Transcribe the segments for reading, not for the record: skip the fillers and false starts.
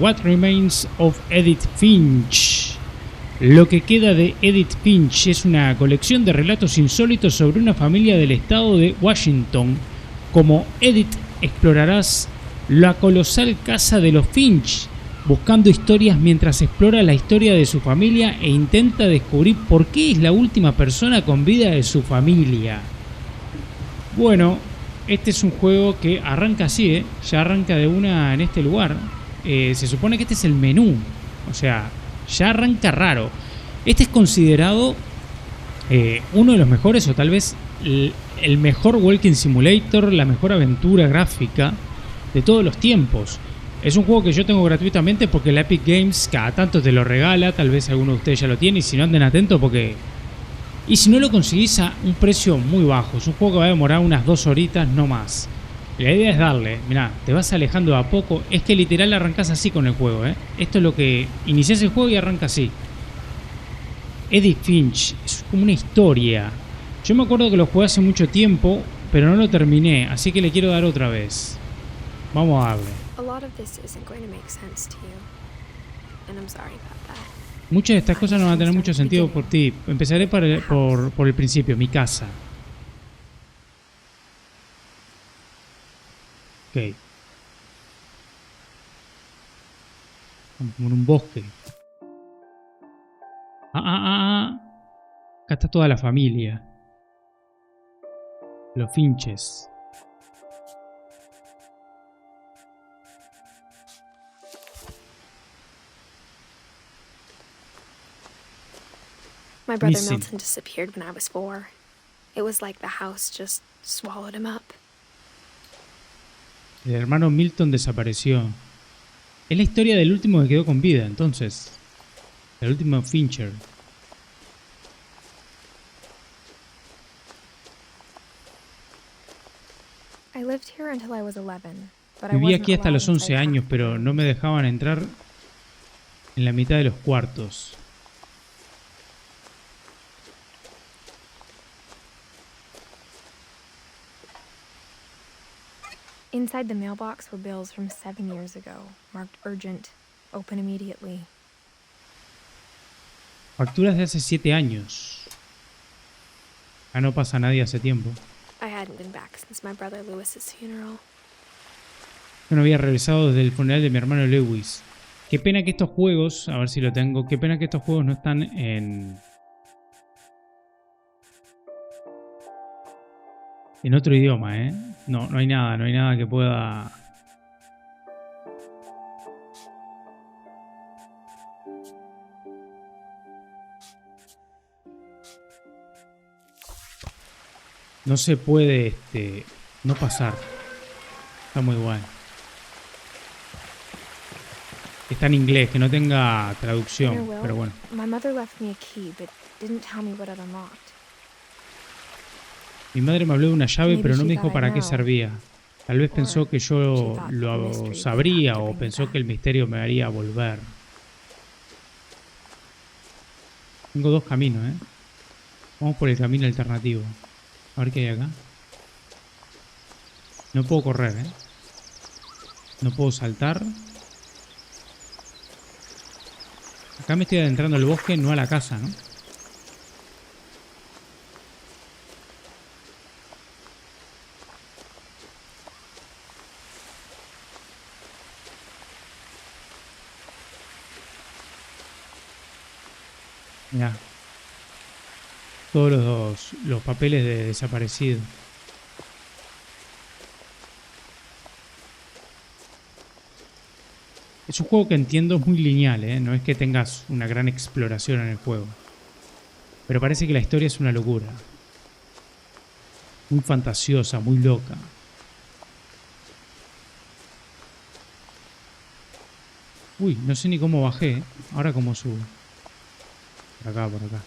What Remains of Edith Finch. Lo que queda de Edith Finch es una colección de relatos insólitos sobre una familia del estado de Washington. Como Edith, explorarás la colosal casa de los Finch, buscando historias mientras explora la historia de su familia e intenta descubrir por qué es la última persona con vida de su familia. Bueno, este es un juego que arranca así, ya arranca de una en este lugar. Se supone que este es el menú, o sea, ya arranca raro. Este es considerado uno de los mejores, o tal vez el mejor Walking Simulator, la mejor aventura gráfica de todos los tiempos. Es un juego que yo tengo gratuitamente porque la Epic Games cada tanto te lo regala. Tal vez alguno de ustedes ya lo tiene, y si no, anden atentos porque... Y si no, lo conseguís a un precio muy bajo. Es un juego que va a demorar unas 2 horitas, no más. La idea es darle, mirá, te vas alejando de a poco. Es que literal arrancás así con el juego, Esto es lo que... Iniciás el juego y arranca así. Edith Finch, es como una historia. Yo me acuerdo que lo jugué hace mucho tiempo, pero no lo terminé, así que le quiero dar otra vez. Vamos a darle. Muchas de estas cosas no van a tener mucho sentido por ti. Empezaré por el principio, mi casa. Ok. Como en un bosque. Acá está toda la familia. Los Finches. My brother Milton disappeared when I was 4. It was like the house just swallowed him up. El hermano Milton desapareció. Es la historia del último que quedó con vida, entonces. El último Fincher. I lived here until I was 11, but Viví aquí hasta los 11 años, pero no me dejaban entrar en la mitad de los cuartos. Inside the mailbox were bills from 7 years ago, marked urgent, open immediately. Facturas de hace 7 años. Acá no pasa nadie hace tiempo. I hadn't been back since my brother Lewis's funeral. Yo no había regresado desde el funeral de mi hermano Lewis. Qué pena que estos juegos, a ver si lo tengo, qué pena que estos juegos no están en otro idioma, No hay nada que pueda... No se puede, no pasar. Está muy bueno. Está en inglés, que no tenga traducción, pero bueno. My mother left me a key, but didn't tell me what it unlocked. Mi madre me habló de una llave, pero no me dijo para qué servía. Tal vez pensó que yo lo sabría, o pensó que el misterio me haría volver. Tengo 2 caminos, Vamos por el camino alternativo. A ver qué hay acá. No puedo correr, No puedo saltar. Acá me estoy adentrando al bosque, no a la casa, ¿no? Mirá. Todos los papeles de desaparecido. Es un juego que entiendo es muy lineal, No es que tengas una gran exploración en el juego. Pero parece que la historia es una locura. Muy fantasiosa, muy loca. Uy, no sé ni cómo bajé, Ahora cómo subo. Por acá, por acá.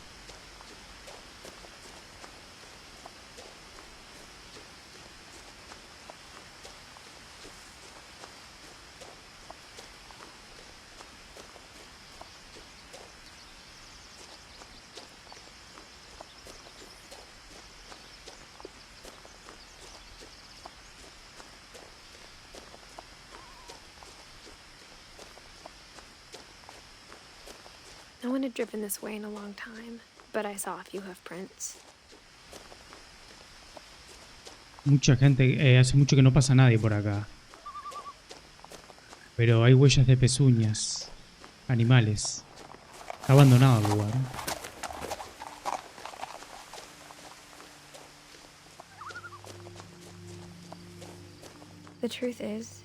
No one had driven this way in a long time, but I saw a few hoof prints. Mucha gente, hace mucho que no pasa nadie por acá. Pero hay huellas de pezuñas. Animales. Está abandonado el lugar. The truth is,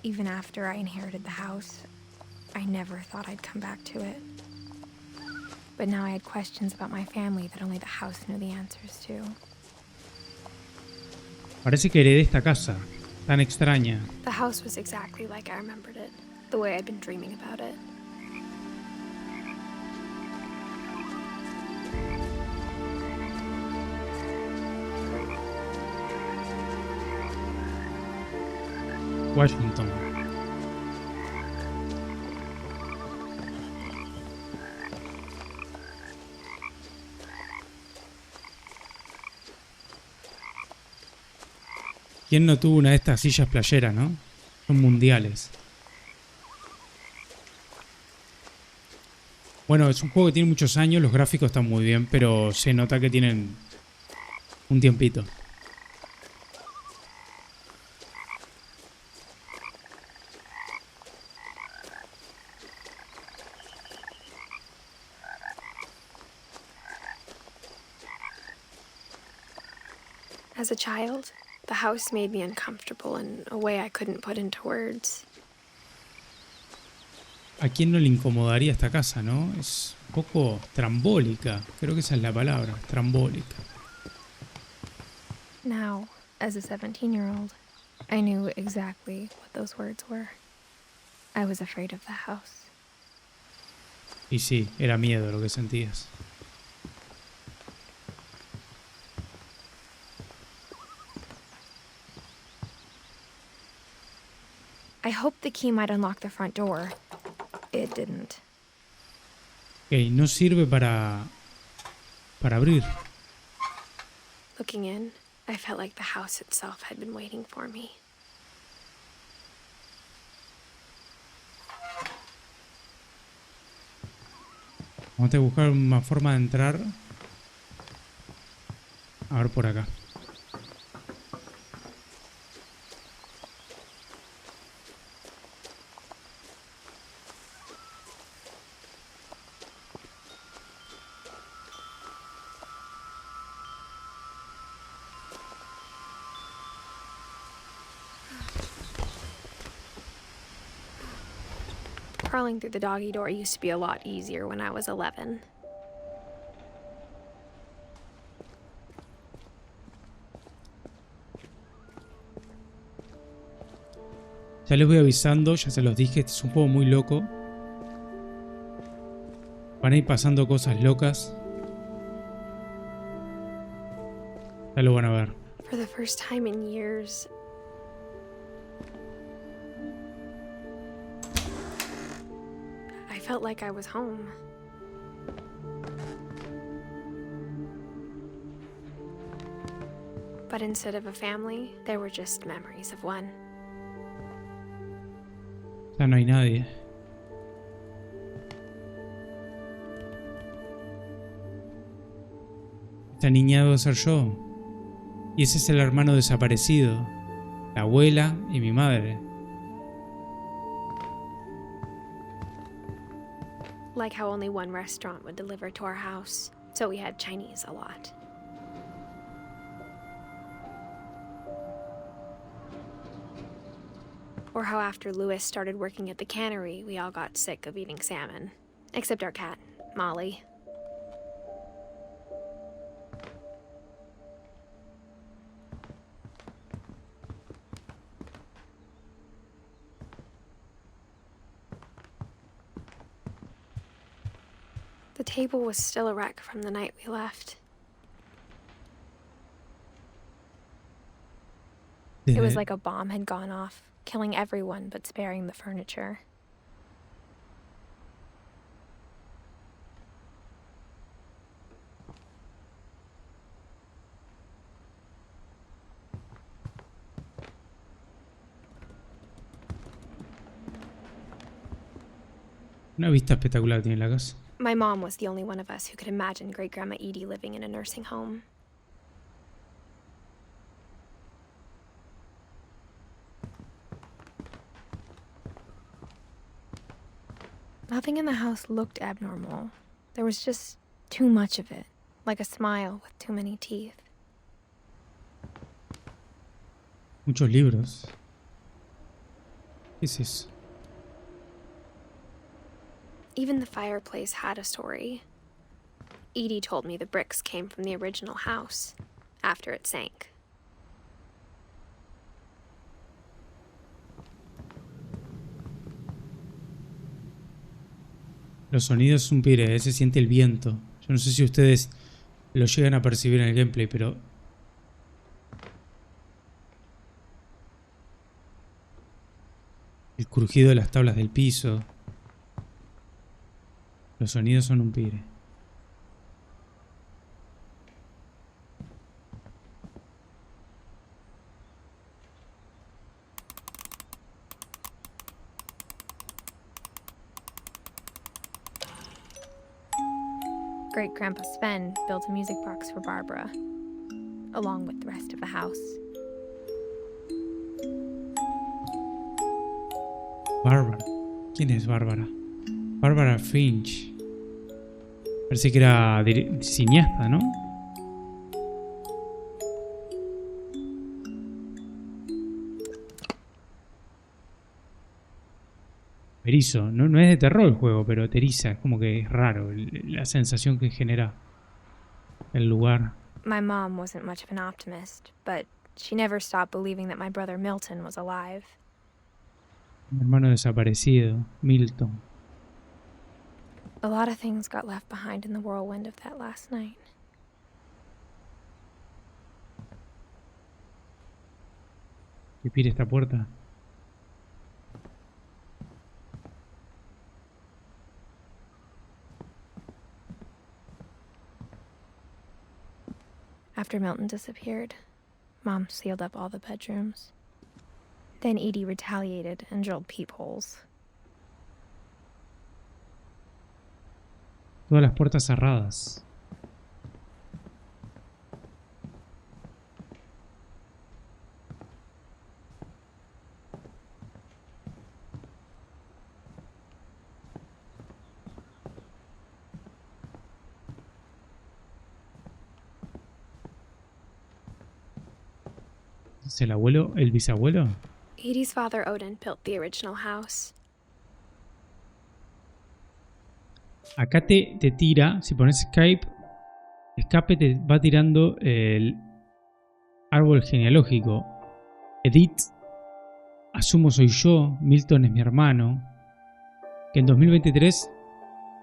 even after I inherited the house, I never thought I'd come back to it. But now I had questions about my family that only the house knew the answers to. Parece que heredé esta casa. Tan extraña. The house was exactly like I remembered it, the way I'd been dreaming about it. Washington. ¿Quién no tuvo una de estas sillas playeras, no? Son mundiales. Bueno, es un juego que tiene muchos años, los gráficos están muy bien, pero se nota que tienen un tiempito. As a child, the house made me uncomfortable in a way I couldn't put into words. ¿A quién no le incomodaría esta casa, no? Es un poco trambólica. Creo que esa es la palabra, trambólica. Now, as a 17-year-old, I knew exactly what those words were. I was afraid of the house. Y sí, era miedo lo que sentías. I hoped the key might unlock the front door. It didn't. Ok, no sirve para abrir. Looking in, I felt like the house itself had been waiting for me. Vamos a buscar una forma de entrar. A ver por acá. Crawling through the doggy door used to be a lot easier when I was 11. Ya les voy avisando, ya se los dije, este es un juego muy loco. Van a ir pasando cosas locas. Ya lo van a ver. For the first time in years, I felt like I was home. But instead of a family, there were just memories of one. Ya no hay nadie. Esta niña debo ser yo. Y ese es el hermano desaparecido. La abuela y mi madre. Like how only one restaurant would deliver to our house, so we had Chinese a lot. Or how after Louis started working at the cannery, we all got sick of eating salmon. Except our cat, Molly. The table was still a wreck from the night we left. It was like a bomb had gone off, killing everyone but sparing the furniture. Una vista espectacular tiene la casa. My mom was the only one of us who could imagine Great-Grandma Edie living in a nursing home. Nothing in the house looked abnormal. There was just too much of it, like a smile with too many teeth. Muchos libros. ¿Qué es eso? Even the fireplace had a story. Edie told me the bricks came from the original house, after it sank. Los sonidos son pire, se siente el viento. Yo no sé si ustedes lo llegan a percibir en el gameplay, pero... el crujido de las tablas del piso. Los sonidos son un pire. Great-Grandpa Sven built a music box for Barbara, along with the rest of the house. Bárbara. ¿Quién es Bárbara? Bárbara Finch. Parece que era cineasta, ¿no? Erizo. No es de terror el juego, pero te eriza. Es como que es raro la sensación que genera el lugar. My mom wasn't much of an optimist, but she never stopped believing that my brother Milton was alive. Mi hermano desaparecido, Milton. A lot of things got left behind in the whirlwind of that last night. ¿Qué pide esta puerta? After Milton disappeared, Mom sealed up all the bedrooms. Then Edie retaliated and drilled peepholes. Todas las puertas cerradas. ¿Es el abuelo? ¿El bisabuelo? Edie's father Odin built the original house. Acá te tira, si pones Skype, escape te va tirando el árbol genealógico. Edith, asumo soy yo, Milton es mi hermano. Que en 2023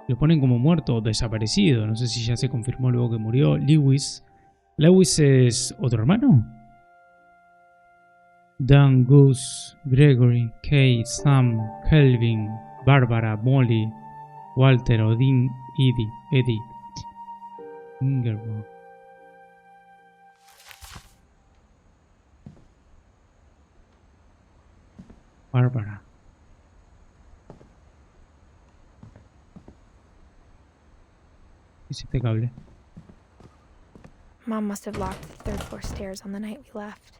lo ponen como muerto o desaparecido. No sé si ya se confirmó luego que murió. Lewis. ¿Lewis es otro hermano? Dan, Gus, Gregory, Kate, Sam, Kelvin, Barbara, Molly, Walter, Odin, Eddie, Ingeborg. Bárbara. ¿Qué es este cable? Mom must have locked the third floor stairs on the night we left.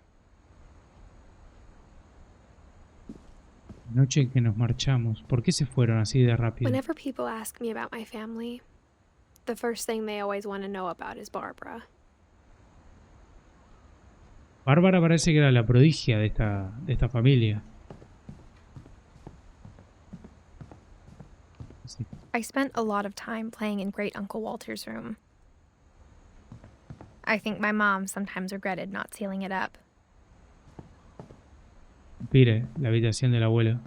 La noche en que nos marchamos. ¿Por qué se fueron así de rápido? Whenever people ask me about my family, the first thing they always want to know about is Barbara. Bárbara parece que era la prodigia de esta familia. Sí. I spent a lot of time playing in Great Uncle Walter's room. I think my mom sometimes regretted not sealing it up. Mire, la habitación del abuelo.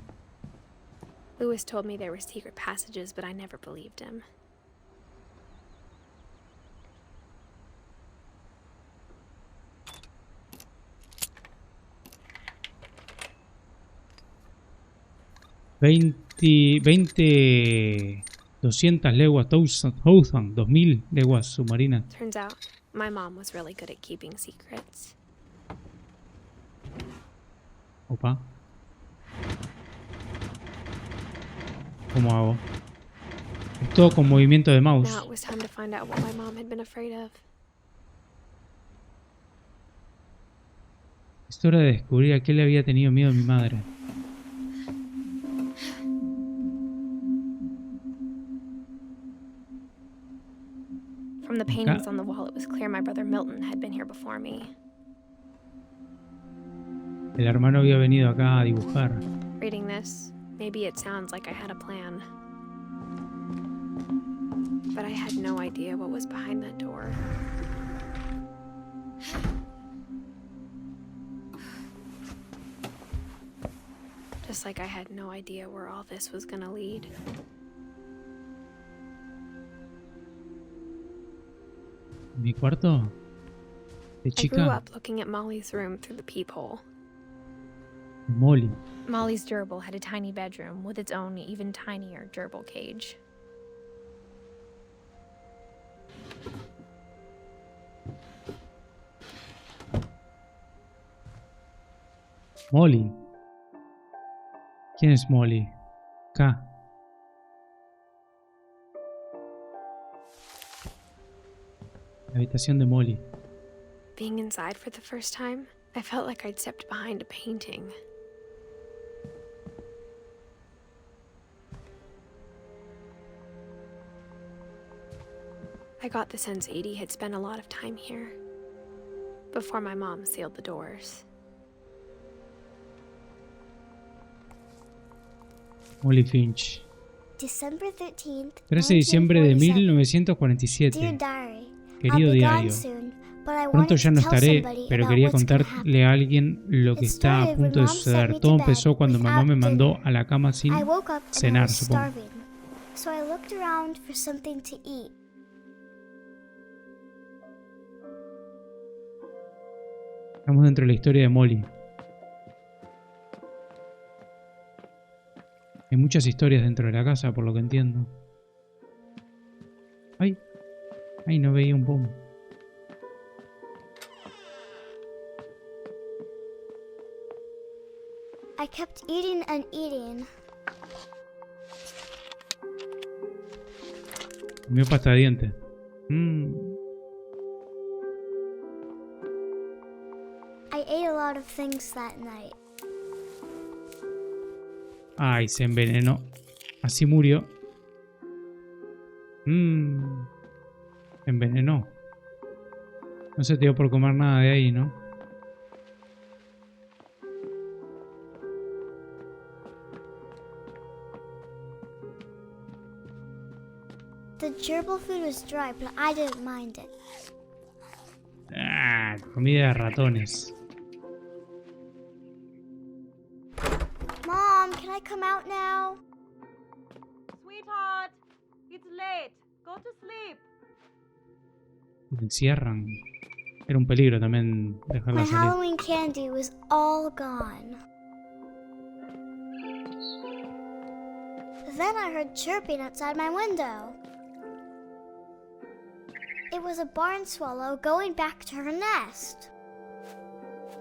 Lewis told me there were secret passages, but I never believed him. $200 leguas, 2000 leguas submarinas. Turns out, my mom was really good at keeping secrets. Opa. ¿Cómo hago? Todo con movimiento de mouse. Now it was time to find out what my mom had been afraid of. Es hora de descubrir a qué le había tenido miedo mi madre. From the paintings on the wall, it was clear my brother Milton had been here before me. El hermano había venido acá a dibujar. Reading this, maybe it sounds like I had a plan. But I had no idea what was behind that door. Just like I had no idea where all this was gonna lead. ¿Mi cuarto? ¿De I grew chica? up looking at Molly's room through the peephole. Molly. Molly's gerbil had a tiny bedroom with its own even tinier gerbil cage. Molly. ¿Quién es Molly? K. La habitación de Molly. Being inside for the first time, I felt like I'd stepped behind a painting. I got the sense Edie had spent a lot of time here, before my mom sealed the doors. Molly Finch. December 13th, 13 de diciembre de 1947. Dear Diary, Querido diario. Pronto ya no estaré, pero quería contarle a alguien lo que está a punto de suceder. Todo empezó cuando mamá me mandó a la cama sin cenar, supongo. So I looked around for something to eat. Estamos dentro de la historia de Molly. Hay muchas historias dentro de la casa, por lo que entiendo. ¡Ay! ¡Ay, no veía un pomo! I kept eating and eating. Comió pasta de dientes. I ate a lot of things that night. Ay, se envenenó. Así murió. Se envenenó. No se te dio por comer nada de ahí, ¿no? The gerbil food was dry, but I didn't mind it. Ah, comida de ratones. Mom, can I come out now? Sweetheart, it's late. Go to sleep. Te encierran. Era un peligro también dejarla My salir. Halloween candy was all gone. Then I heard chirping outside my window. It was a barn swallow going back to her nest.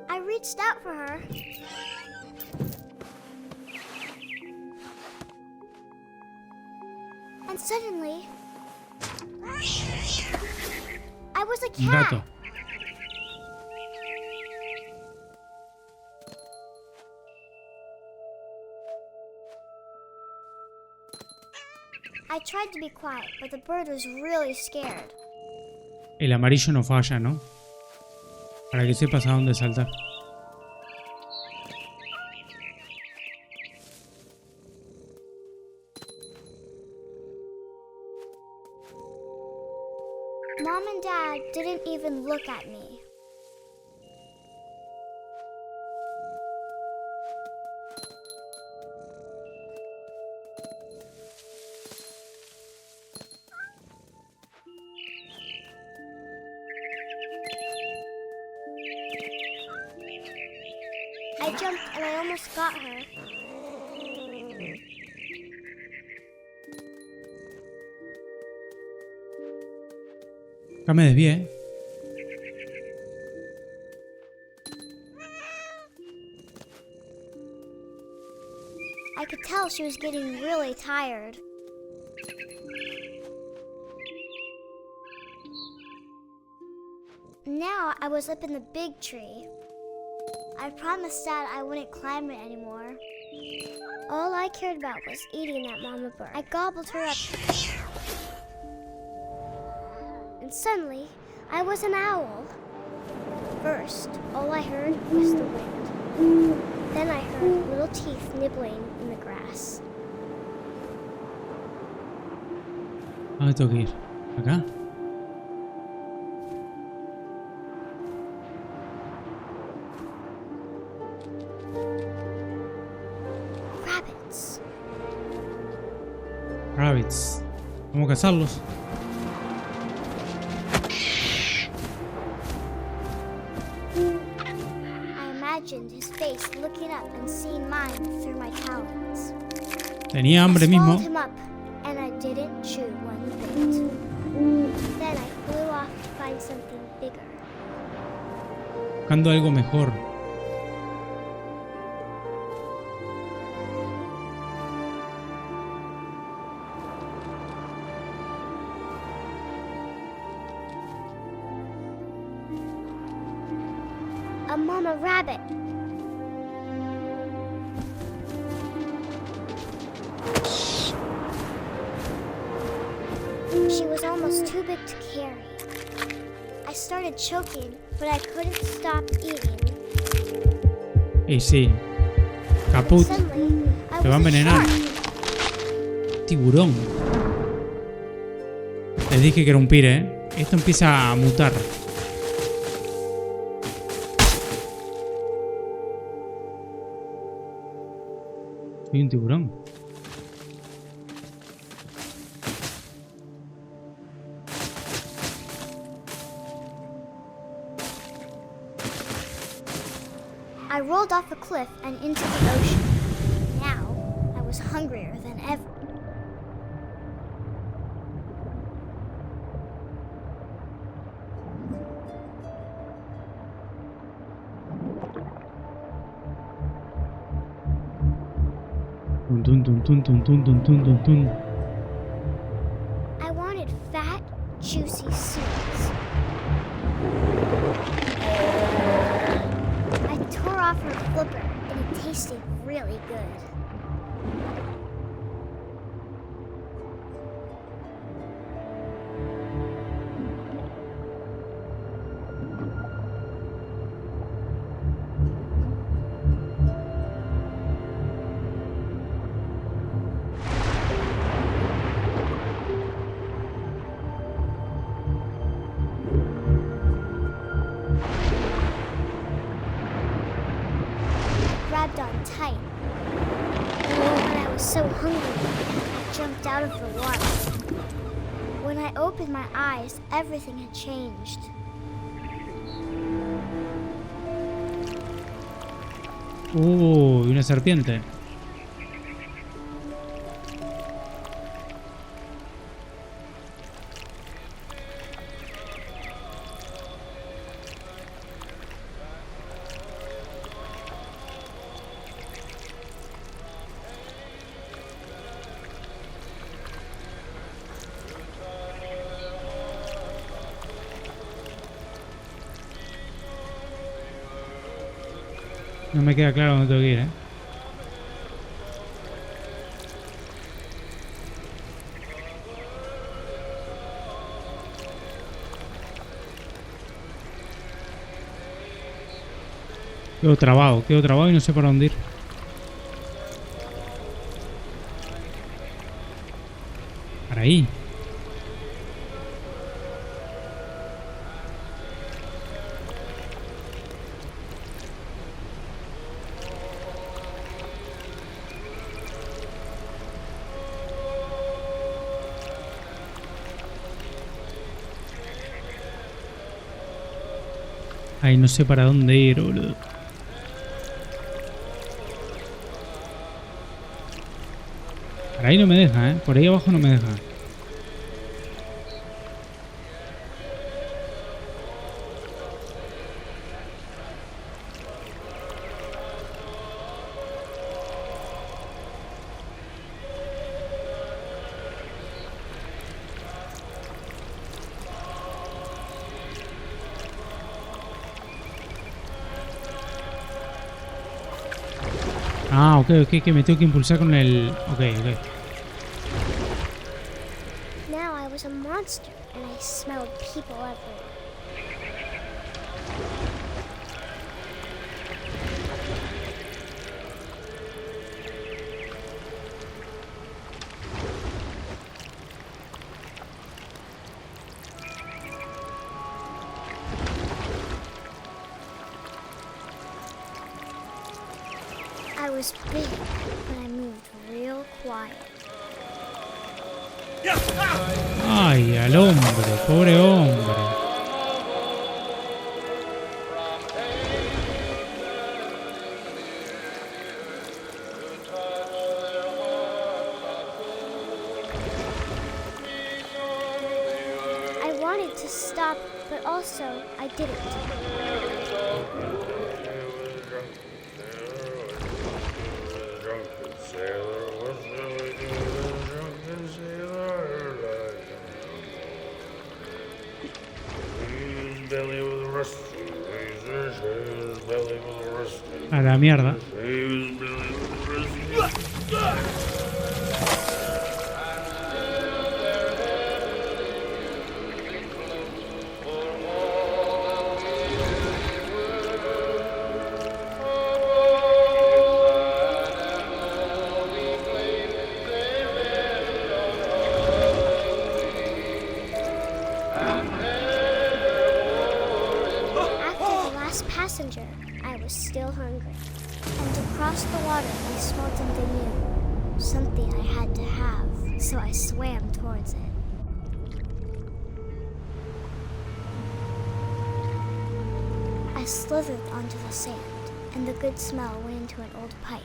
I reached out for her. And suddenly, I was a Un gato. cat. I tried to be quiet, but the bird was really scared. El amarillo no falla, ¿no? Para que sepas a dónde saltar. Mom and Dad didn't even look at me. I jumped and I almost got her. Acá me desvié. I could tell she was getting really tired. Now I was up in the big tree. I promised Dad I wouldn't climb it anymore. All I cared about was eating that mama bird. I gobbled her up. And suddenly, I was an owl. First, all I heard was the wind. Then I heard little teeth nibbling in the grass. ¿A dónde tengo que ir? ¿Acá? Rabbits. Rabbits. Vamos a cazarlos. I imagined his face looking up and seeing mine through my talons. Tenía hambre I mismo. swallowed him up, and I didn't chew one bit. Then I flew off to find something bigger. Buscando algo mejor. A mama rabbit. She was almost too big to carry. I started choking, but I couldn't stop eating. Y sí. But Caput. suddenly, I Te va a was a envenenar. shark. Tiburón. Les dije que era un pire, ¿eh? Esto empieza a mutar. Soy un tiburón. I rolled off a cliff and into the ocean. Now, I was hungrier than ever. Tun, tun, tun, tun, tun, tun, tun, tun, tun, tun. I wanted fat, juicy seeds. I tore off her flipper, and it tasted really good. Grabbed on tight. And I was so hungry, I jumped out of the water. When I opened my eyes, everything had changed. Una serpiente. No me queda claro dónde tengo que ir, ¿eh? Quedo trabado y no sé para dónde ir. Para ahí. Ay, no sé para dónde ir, boludo. Por ahí no me deja, ¿eh? Por ahí abajo no me deja. Ah, ok, que me tengo que impulsar con el... Ok. Now I was a monster and I smelled people everywhere. I was big, but I moved real quiet. Ay, al hombre, pobre hombre. I wanted to stop, but also I didn't. A la mierda. Passenger, I was still hungry. And across the water, I smelled something new. Something I had to have, so I swam towards it. I slithered onto the sand, and the good smell went into an old pipe.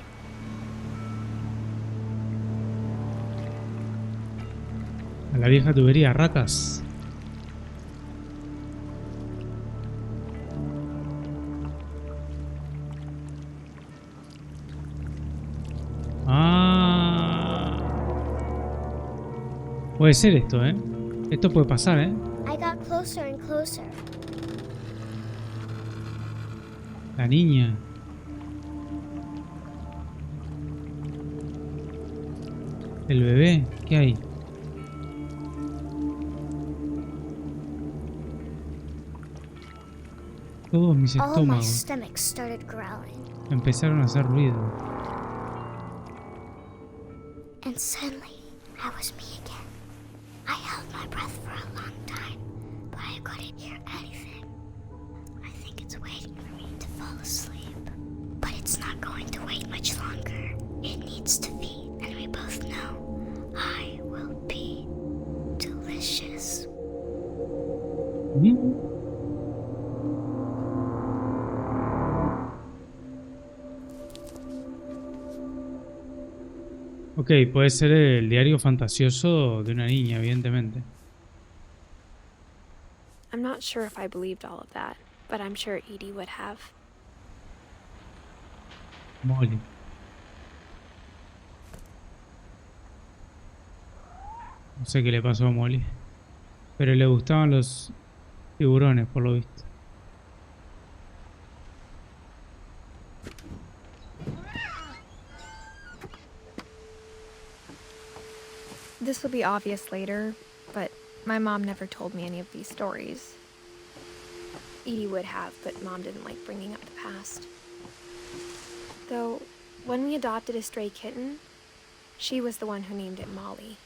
A la vieja tubería, ratas. Puede ser esto, ¿eh? Esto puede pasar, ¿eh? I got closer and closer. La niña. El bebé. ¿Qué hay? Todos mis All my estómagos stomach started growling. empezaron a hacer ruido. And suddenly, I was me again. I held my breath for a long time, but I couldn't hear anything. I think it's waiting for me to fall asleep. But it's not going to wait much longer. It needs to feed, and we both know I will be delicious. Ok, puede ser el diario fantasioso de una niña, evidentemente. I'm not sure if I believed all of that, but I'm sure Edie would have. Molly. No sé qué le pasó a Molly. Pero le gustaban los tiburones, por lo visto. This will be obvious later, but my mom never told me any of these stories. Edie would have, but Mom didn't like bringing up the past. Though, when we adopted a stray kitten, she was the one who named it Molly.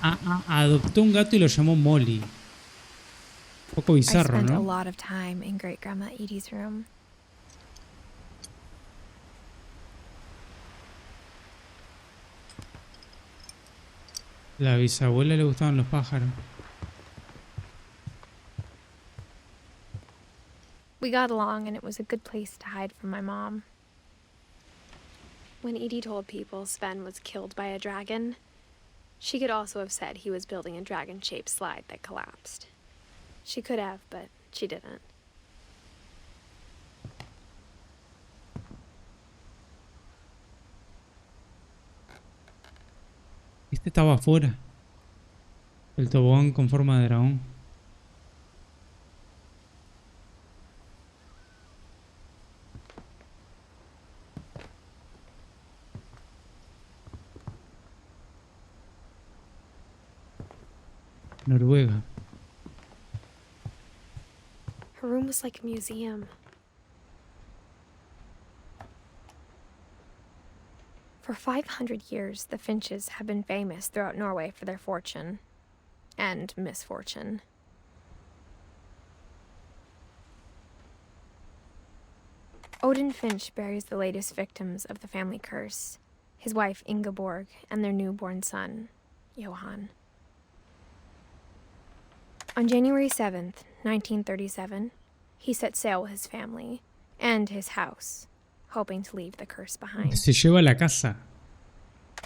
Adoptó un gato y lo llamó Molly. Un poco I bizarro, spent a ¿no? lot of time in Great-Grandma Edie's room. La bisabuela le gustaban los pájaros. We got along, and it was a good place to hide from my mom. When Edie told people Sven was killed by a dragon, she could also have said he was building a dragon-shaped slide that collapsed. She could have, but she didn't. Este estaba afuera. El tobogán con forma de dragón. Noruega. Her room was like a museum. For 500 years, the Finches have been famous throughout Norway for their fortune and misfortune. Odin Finch buries the latest victims of the family curse, his wife Ingeborg and their newborn son, Johan. On January 7th, 1937, he set sail with his family and his house, hoping to leave the curse behind. Se lleva la casa.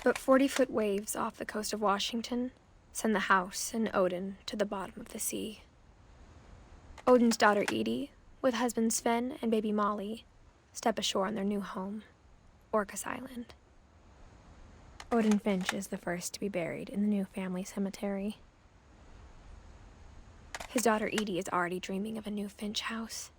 But 40-foot waves off the coast of Washington send the house and Odin to the bottom of the sea. Odin's daughter Edie, with husband Sven and baby Molly, step ashore on their new home, Orcas Island. Odin Finch is the first to be buried in the new family cemetery. His daughter Edie is already dreaming of a new Finch house.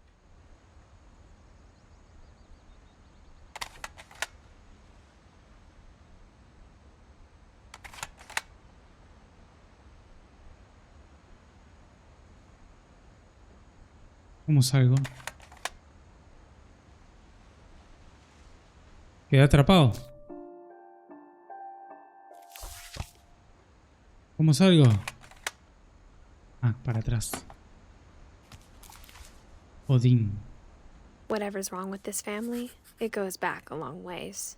¿Cómo salgo? Quedé atrapado. ¿Cómo salgo? Ah, para atrás. Odín. Whatever's wrong with this family, it goes back a long ways.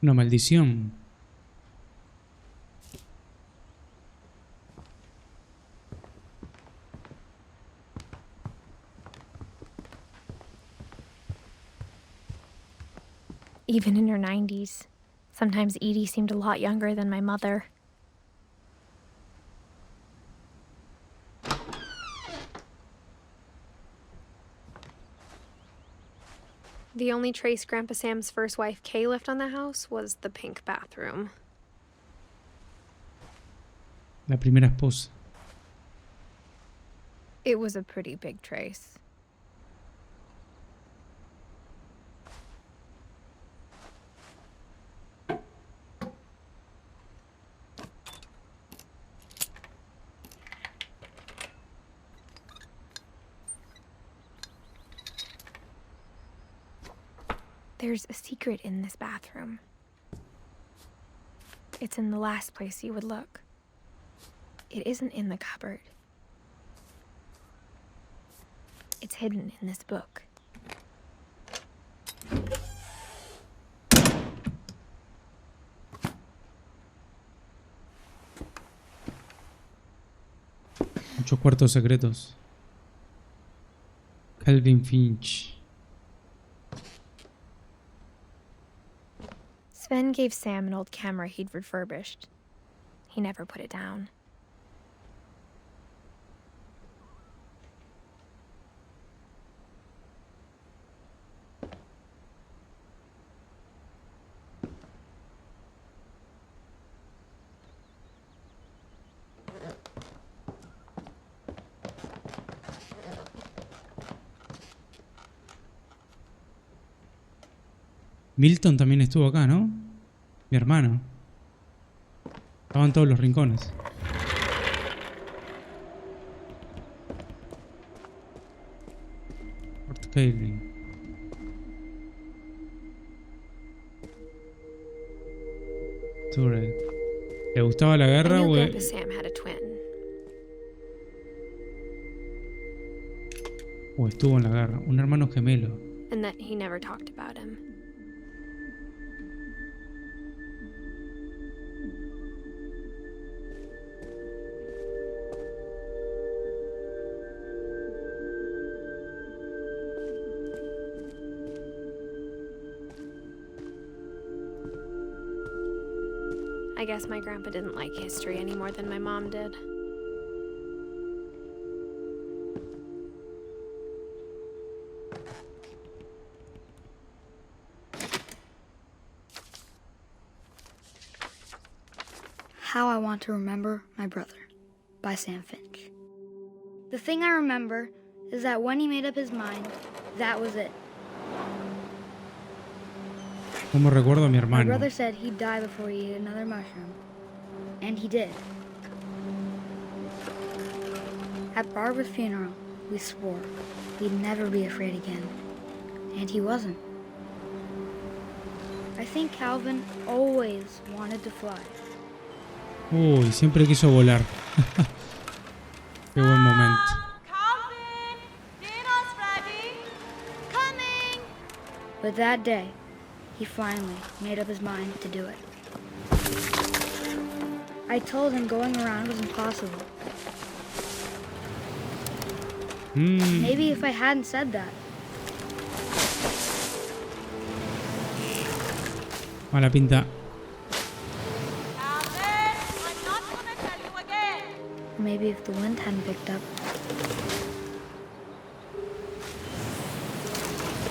Una maldición. Even in her 90s, sometimes Edie seemed a lot younger than my mother. The only trace Grandpa Sam's first wife Kay left on the house was the pink bathroom. La primera esposa. It was a pretty big trace. There's a secret in this bathroom. It's in the last place you would look. It isn't in the cupboard. It's hidden in this book. Muchos cuartos secretos. Calvin Finch. Sven gave Sam an old camera he'd refurbished. He never put it down. Milton también estuvo acá, ¿no? Mi hermano. Estaban todos los rincones. Fort Calvin. Turret. ¿Le gustaba la guerra I knew o...? Grandpa Sam had a twin. O estuvo en la guerra? Un hermano gemelo. And that he never talked about him. I guess my grandpa didn't like history any more than my mom did. How I Want to Remember My Brother by Sam Finch. The thing I remember is that when he made up his mind, that was it. ¿Cómo recuerdo a mi My hermano? brother said he'd die before he ate another mushroom. And he did. At Barbara's funeral, we swore we'd never be afraid again. And he wasn't. I think Calvin always wanted to fly. Uy, siempre quiso volar. Qué buen momento. Calvin, dinner's ready. Coming! But that day, he finally made up his mind to do it. I told him going around was impossible. Maybe if I hadn't said that. Mala pinta. Calvin, I'm not gonna tell you again. Maybe if the wind hadn't picked up.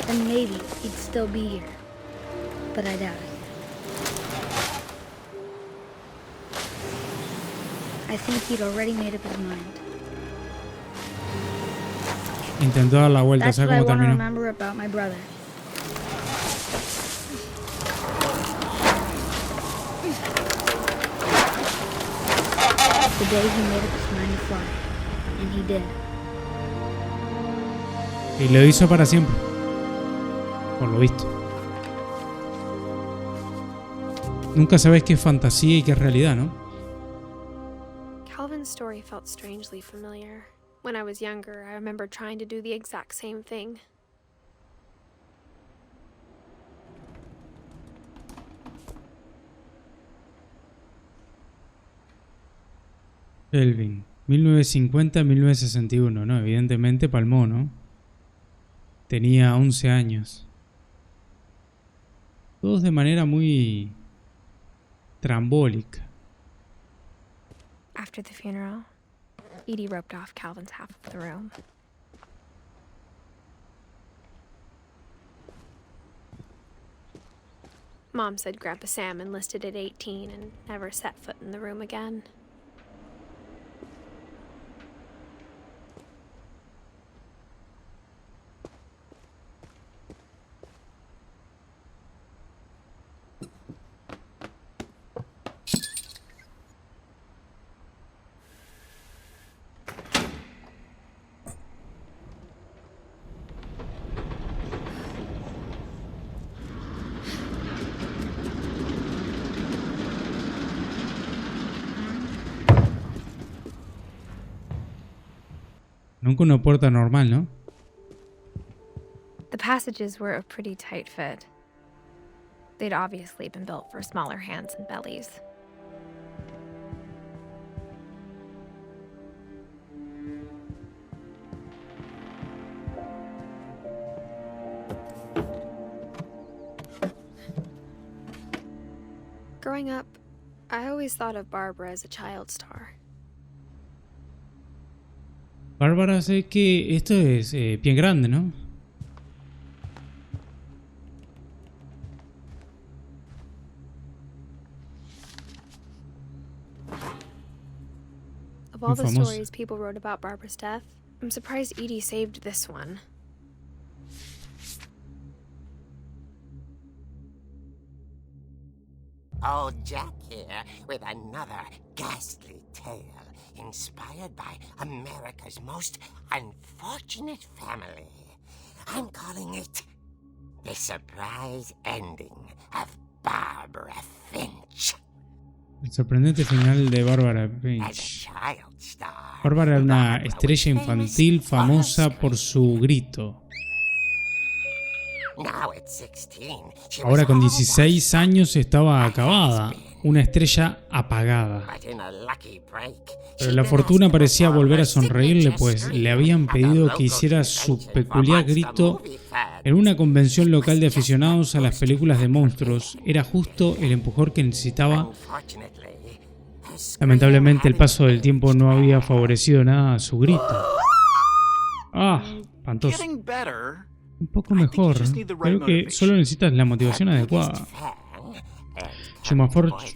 Then maybe he'd still be here. But I doubt it. I think he'd already made up his mind. Intentó dar la vuelta, That's ¿sabes what I cómo want to terminó? remember about my brother. The day he made up his mind to fly. And he did. Y lo hizo para siempre. Por lo visto. Nunca sabes qué es fantasía y qué es realidad, ¿no? Calvin's story felt strangely familiar. When I was younger, I remember trying to do the exact same thing. Kelvin, 1950-1961, ¿no? Evidentemente palmó, ¿no? Tenía 11 años. Todos de manera muy trambólica. After the funeral, Edie roped off Calvin's half of the room. Mom said Grandpa Sam enlisted at 18 and never set foot in the room again. Nunca una puerta normal, ¿no? The passages were a pretty tight fit. They'd obviously been built for smaller hands and bellies. Growing up, I always thought of Barbara as a child star. Bárbara, sé que esto es pie grande, ¿no? Of all the famosa. stories people wrote about Barbara's death, I'm surprised Edie saved this one. Old Jack here with another ghastly tale inspired by America's most unfortunate family. I'm calling it The Surprise Ending of Barbara Finch. El sorprendente final de Barbara As a Finch. child star, Bárbara era una Barbara estrella was famous infantil for famosa her por su grito. Now at 16, she Ahora was con almost 16 años estaba acabada, una estrella apagada. but in a lucky break, Pero she'd la been fortuna asked to parecía perform volver a her sonreírle, signature pues scream le habían at a pedido local que hiciera su convention for peculiar monster grito movie fans. en una convención local de aficionados a las películas de monstruos. Era justo el empujón que necesitaba. Unfortunately, her scream Lamentablemente el hadn't paso del tiempo no reached había her. favorecido nada a su grito. Ah, espantoso. Getting better. Un poco mejor. Creo que solo necesitas la motivación adecuada.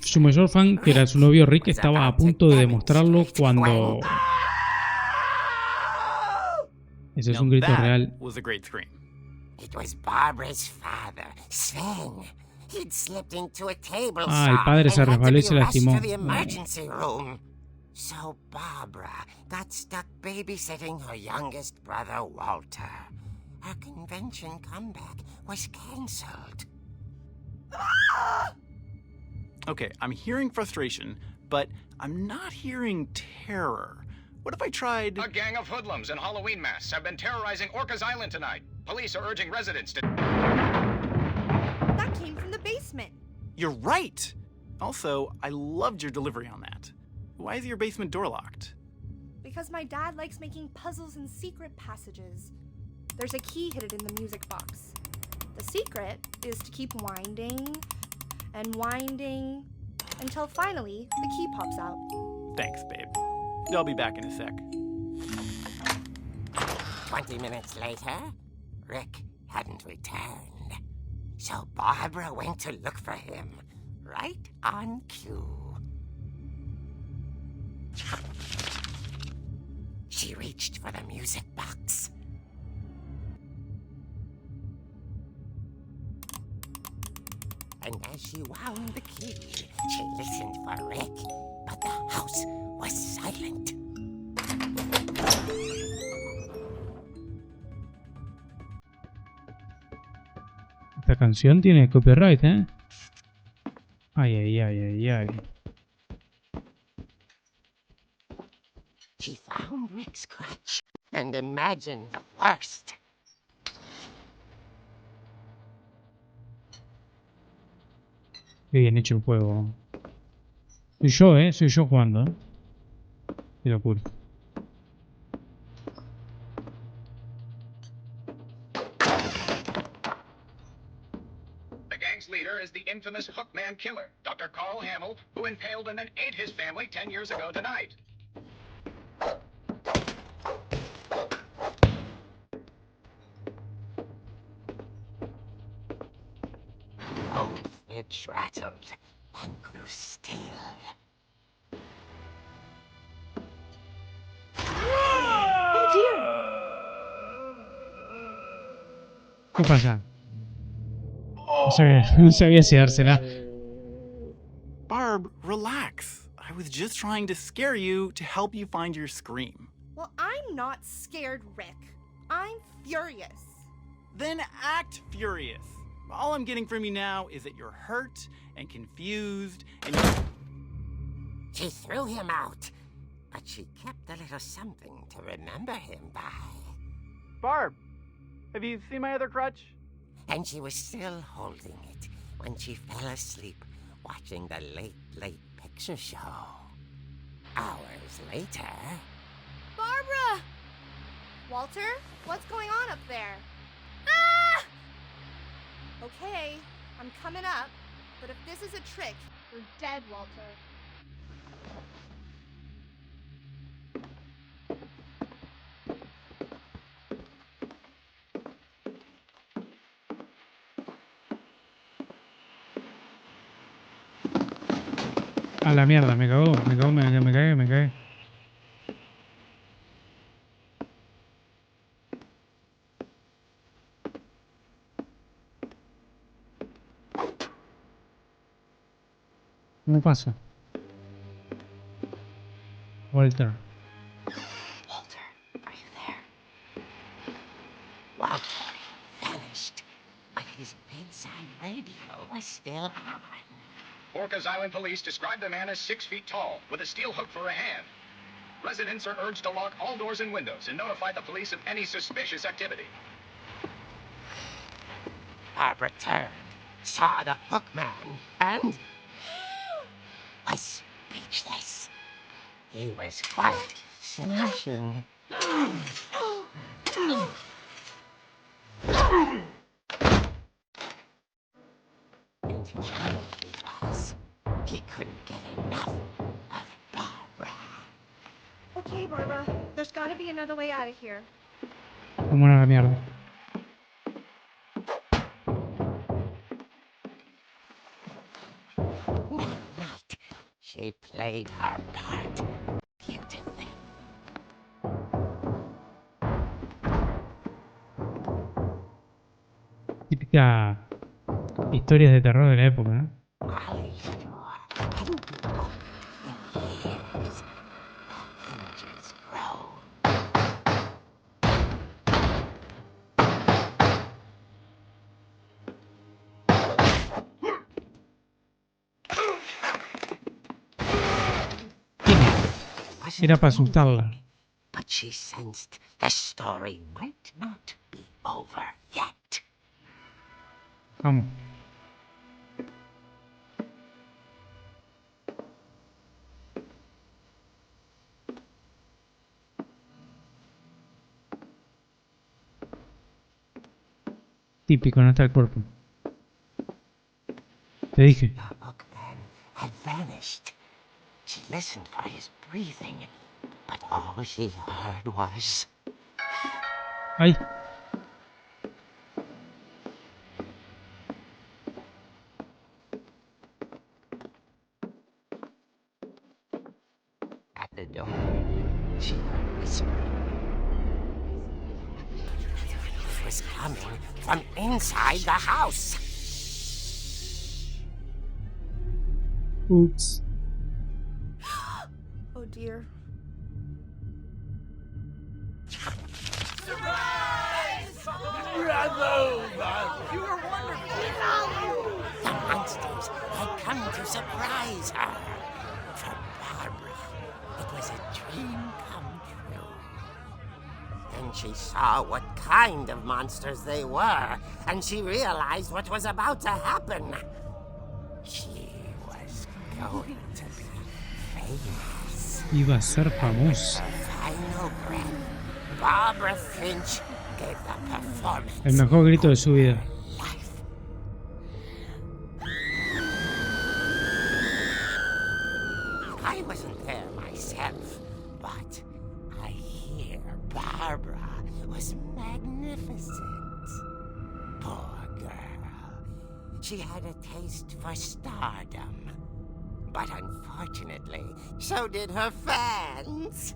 Su mayor fan, que era su novio Rick, estaba a punto de demostrarlo cuando... Ese es Now un grito that real. was a great scream. It was Barbara's father, Sven. He'd slipped into a table Ah, el saw padre and se had to resbaló y be se rushed lastimó. to the emergency room. So Barbara got stuck babysitting her youngest brother, Walter. Her convention comeback was cancelled. Okay, I'm hearing frustration, but I'm not hearing terror. What if I tried... A gang of hoodlums in Halloween masks have been terrorizing Orcas Island tonight. Police are urging residents to... That came from the basement. You're right! Also, I loved your delivery on that. Why is your basement door locked? Because my dad likes making puzzles and secret passages. There's a key hidden in the music box. The secret is to keep winding and winding until finally the key pops out. Thanks, babe. I'll be back in a sec. 20 minutes later, Rick hadn't returned. So Barbara went to look for him, right on cue. She reached for the music box. And as she wound the key, she listened for Rick, but the house was silent. Esta canción tiene copyright, ¿eh? Ay, ay, ay, ay, ay. She found Rick's crutch and imagined the worst. Qué bien hecho el juego. Soy yo jugando, ¿eh? Qué locura. The gang's leader is the infamous Hookman killer, Dr. Carl Hamill, who impaled and then ate his family 10 years ago tonight. Old Fitch rattled and grew still. ¿Qué pasa? No sabía si dársela. Barb, relax. I was just trying to scare you to help you find your scream. Well, I'm not scared, Rick. I'm furious. Then act furious. All I'm getting from you now is that you're hurt and confused and She threw him out, but she kept a little something to remember him by. Barb, have you seen my other crutch? And she was still holding it when she fell asleep watching the late picture show. Hours later... Barbara! Walter, what's going on up there? Ah! Okay, I'm coming up, but if this is a trick, you're dead, Walter. A la mierda, me cagué. ¿Qué pasa? Walter. Walter, are you there? Walter vanished, but his bedside radio was still on. Orcas Island police describe the man as 6 feet tall, with a steel hook for a hand. Residents are urged to lock all doors and windows and notify the police of any suspicious activity. Barbara turned, saw the hookman, and was speechless. He was quite smashing. He couldn't get enough of Barbara. Okay, Barbara, there's gotta be another way out of here. Vámonos a la mierda. That night, she played her part beautifully. Típica historias de terror de la época, ¿eh? Molly's door hadn't been opened in years. wasn't Era para ready. asustarla. But she sensed the story might not be over yet. Vamos. Típico, no está el cuerpo. Te dije. The bookman had vanished. She listened for his breathing, but all she heard was... ¡Ay! At the door, she heard whispering. It was coming from inside the house. Oops. Oh dear. The monsters had come to surprise her. For Barbara, it was a dream come true. Then she saw what kind of monsters they were, and she realized what was about to happen. She was going to be famous. Iba a ser famosa. Her final breath, Barbara Finch gave the performance. El mejor grito de su vida. Life. I wasn't there myself, but I hear Barbara was magnificent. Poor girl. She had a taste for stardom. But unfortunately, so did her fans.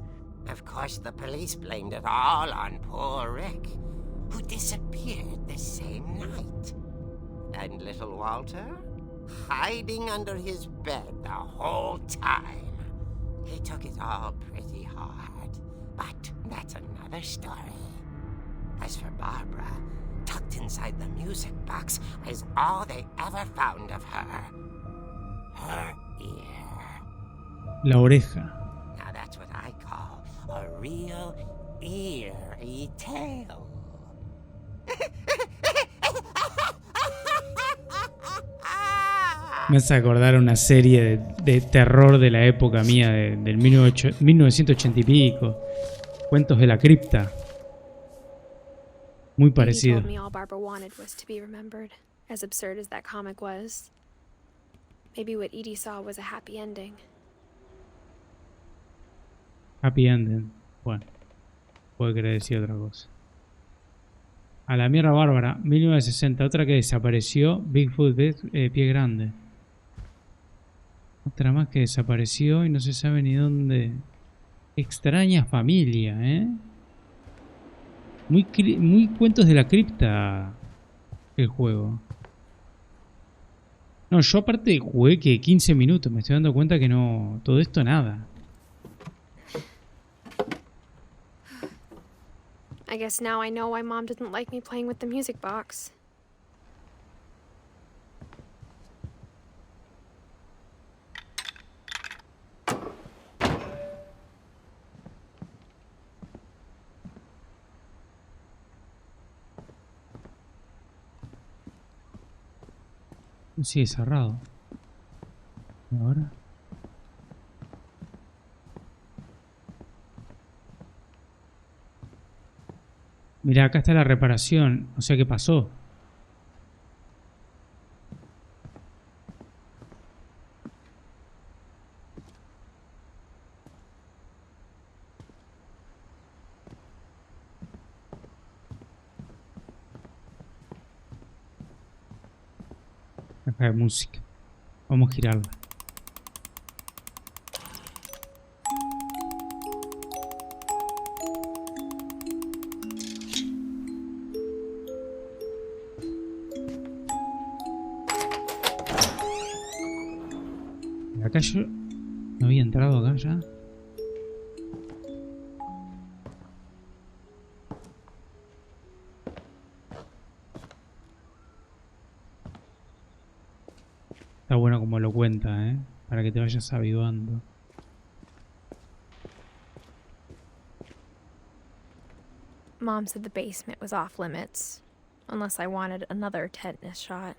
Of course, the police blamed it all on poor Rick, who disappeared the same night. And little Walter? Hiding under his bed the whole time. He took it all pretty hard, but that's another story. As for Barbara, tucked inside the music box is all they ever found of her. Her ear. La oreja. Now that's what I call a real eerie tale. Me hace acordar una serie de terror de la época mía, del 1980 y pico. Cuentos de la cripta. Muy Edie parecido. told me all Barbara wanted was to be remembered, as absurd as that comic was. Maybe what Edie saw was a happy ending. Happy ending. Bueno, puede querer decir otra cosa. A la mierda bárbara, 1960. Otra que desapareció, Bigfoot, pie grande. Otra más que desapareció y no se sabe ni dónde. Extraña familia, ¿eh? Muy cuentos de la cripta el juego. No, yo aparte jugué que 15 minutos. Me estoy dando cuenta que no... Todo esto nada. I guess now I know why Mom didn't like me playing with the music box. Sí, cerrado. ¿Y ahora? Mira, acá está la reparación. O sea, ¿qué pasó? Acá hay música. Vamos a girarla. Acá yo no había entrado acá ya. Está bueno como lo cuenta, para que te vayas avivando. Mom said the basement was off limits, unless I wanted another tetanus shot.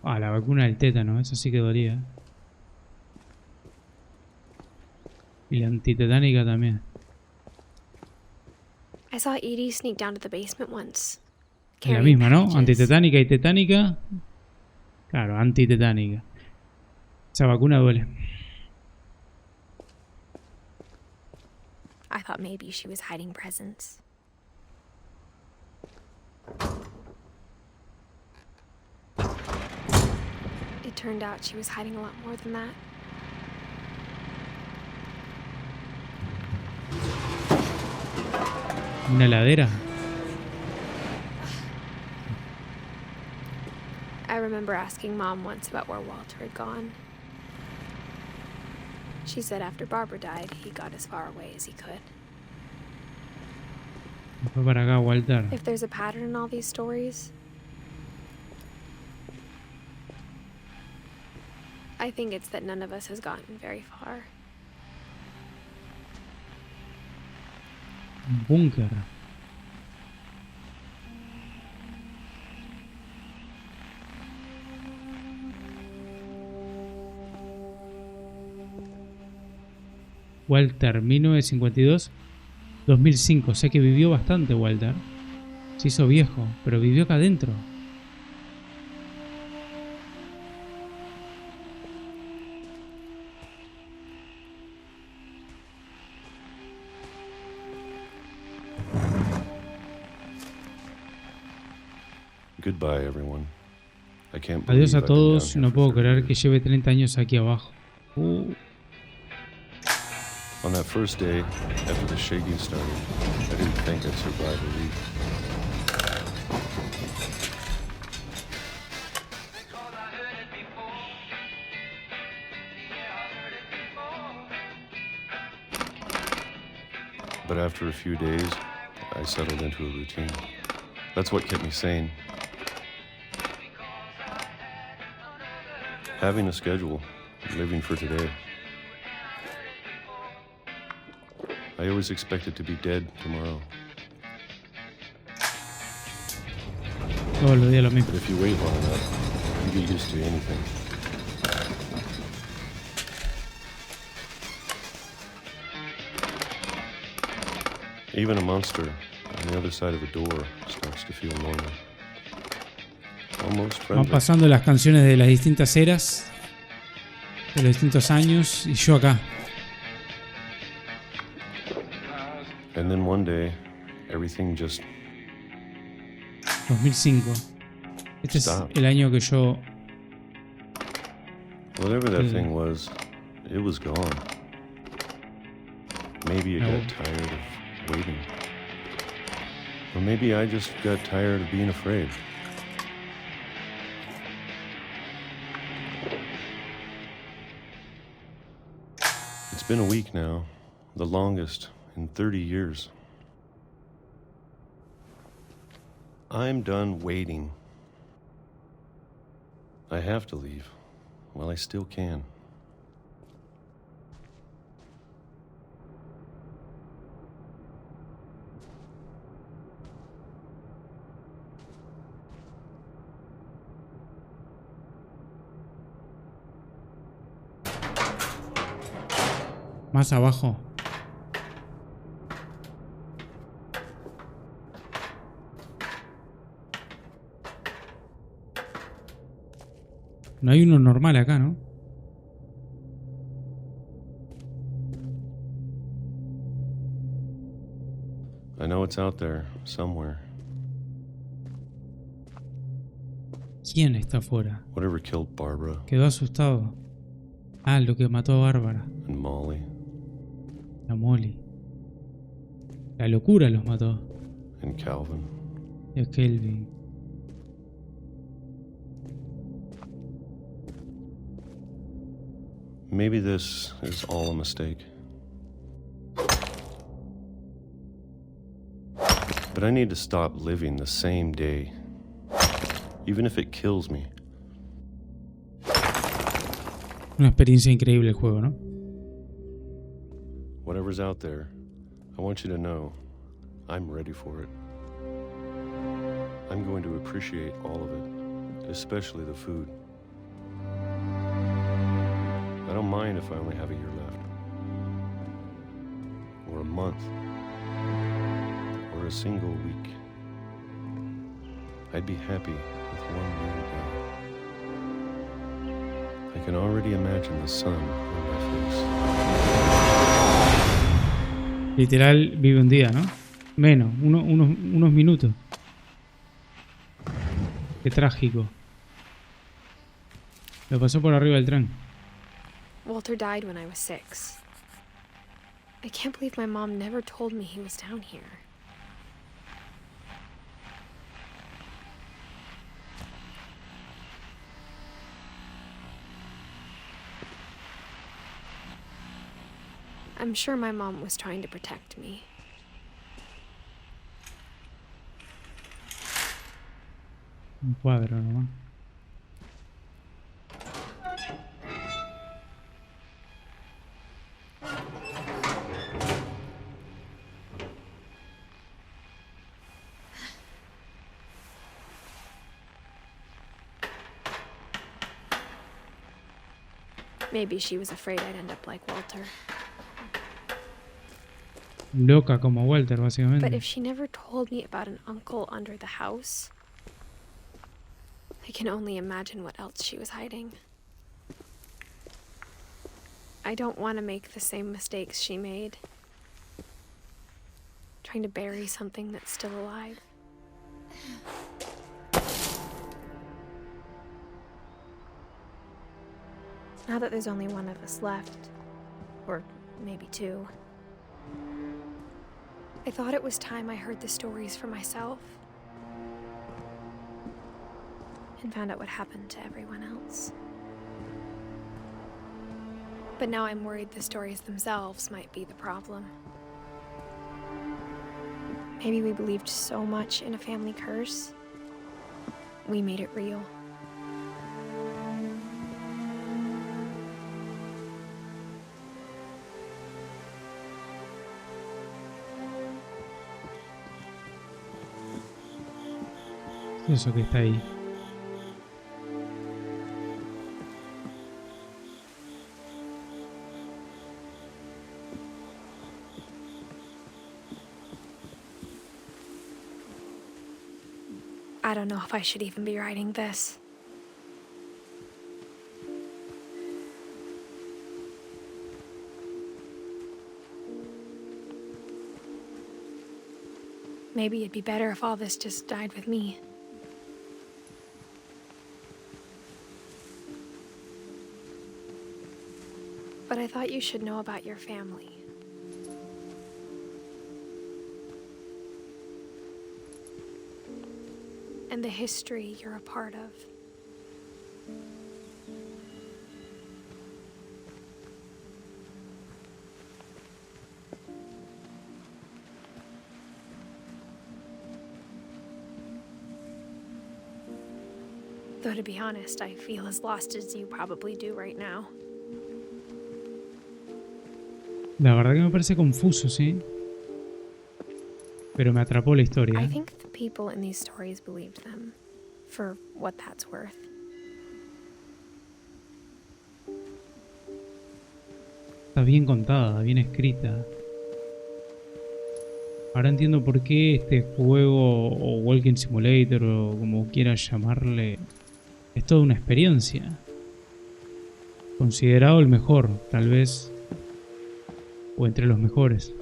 Ah, la vacuna del tétano, eso sí que dolía. Y la antitetánica también. I saw Edie sneak down to the basement once. Es la carrying misma, ¿no? packages. Antitetánica y tetánica. Claro, antitetánica. Esa vacuna duele. I thought maybe she was hiding presents. It turned out she was hiding a lot more than that. Una heladera. I remember asking Mom once about where Walter had gone. She said after Barbara died, he got as far away as he could. Fue para acá, Walter. If there's a pattern in all these stories, I think it's that none of us has gotten very far. Un búnker. Walter, 1952, 2005. O sea que vivió bastante, Walter. Se hizo viejo, pero vivió acá adentro. Goodbye, everyone. I can't Adiós believe a I've been todos. down No here puedo for creer 30 que years. lleve 30 años aquí abajo. On that first day, after the shaking started, I didn't think I'd survive a week. But after a few days, I settled into a routine. That's what kept me sane. Having a schedule, living for today. I always expected to be dead tomorrow. Todos los días lo mismo. But if you wait long enough, you get used to anything. Even a monster on the other side of a door starts to feel normal. Almost Van friendly. pasando las canciones de las distintas eras, de los distintos años, y yo acá. And then one day, everything just 2005. Este es Stop. el año que yo... whatever that thing was, it was gone. Maybe it No. got tired of waiting. Or maybe I just got tired of being afraid. It's been a week now, the longest in 30 years. I'm done waiting. I have to leave while I still can. Más abajo. No hay uno normal acá, ¿no? I know it's out there, somewhere. ¿Quién está afuera? Whatever killed Barbara Quedó asustado. Ah, lo que mató a Bárbara. and Molly La Molly. La locura los mató. and Calvin. Y a Kelvin. Maybe this is all a mistake. But I need to stop living the same day, even if it kills me. Una experiencia increíble el juego, ¿no? Whatever's out there, I want you to know I'm ready for it. I'm going to appreciate all of it, especially the food. I don't mind if I only have a year left. Or a month. Or a single week. I'd be happy with one new day. I can already imagine the sun on my face. Literal vive un día, ¿no? Menos, unos minutos. Qué trágico. Lo pasó por arriba del tren. Walter died when I was 6. I can't believe my mom never told me he was down here. I'm sure my mom was trying to protect me. Un cuadro nomás. Maybe she was afraid I'd end up like Walter. Loca como Walter, básicamente. But if she never told me about an uncle under the house, I can only imagine what else she was hiding. I don't want to make the same mistakes she made. Trying to bury something that's still alive. Now that there's only one of us left, or maybe two, I thought it was time I heard the stories for myself and found out what happened to everyone else. But now I'm worried the stories themselves might be the problem. Maybe we believed so much in a family curse, we made it real. Eso que está ahí. I don't know if I should even be writing this. Maybe it'd be better if all this just died with me. But I thought you should know about your family. And the history you're a part of. Though to be honest, I feel as lost as you probably do right now. La verdad que me parece confuso, ¿sí? Pero me atrapó la historia. I think the people in these stories believed them, for what that's worth. Está bien contada, bien escrita. Ahora entiendo por qué este juego, o Walking Simulator, o como quieras llamarle, es toda una experiencia. Considerado el mejor, tal vez, o entre los mejores.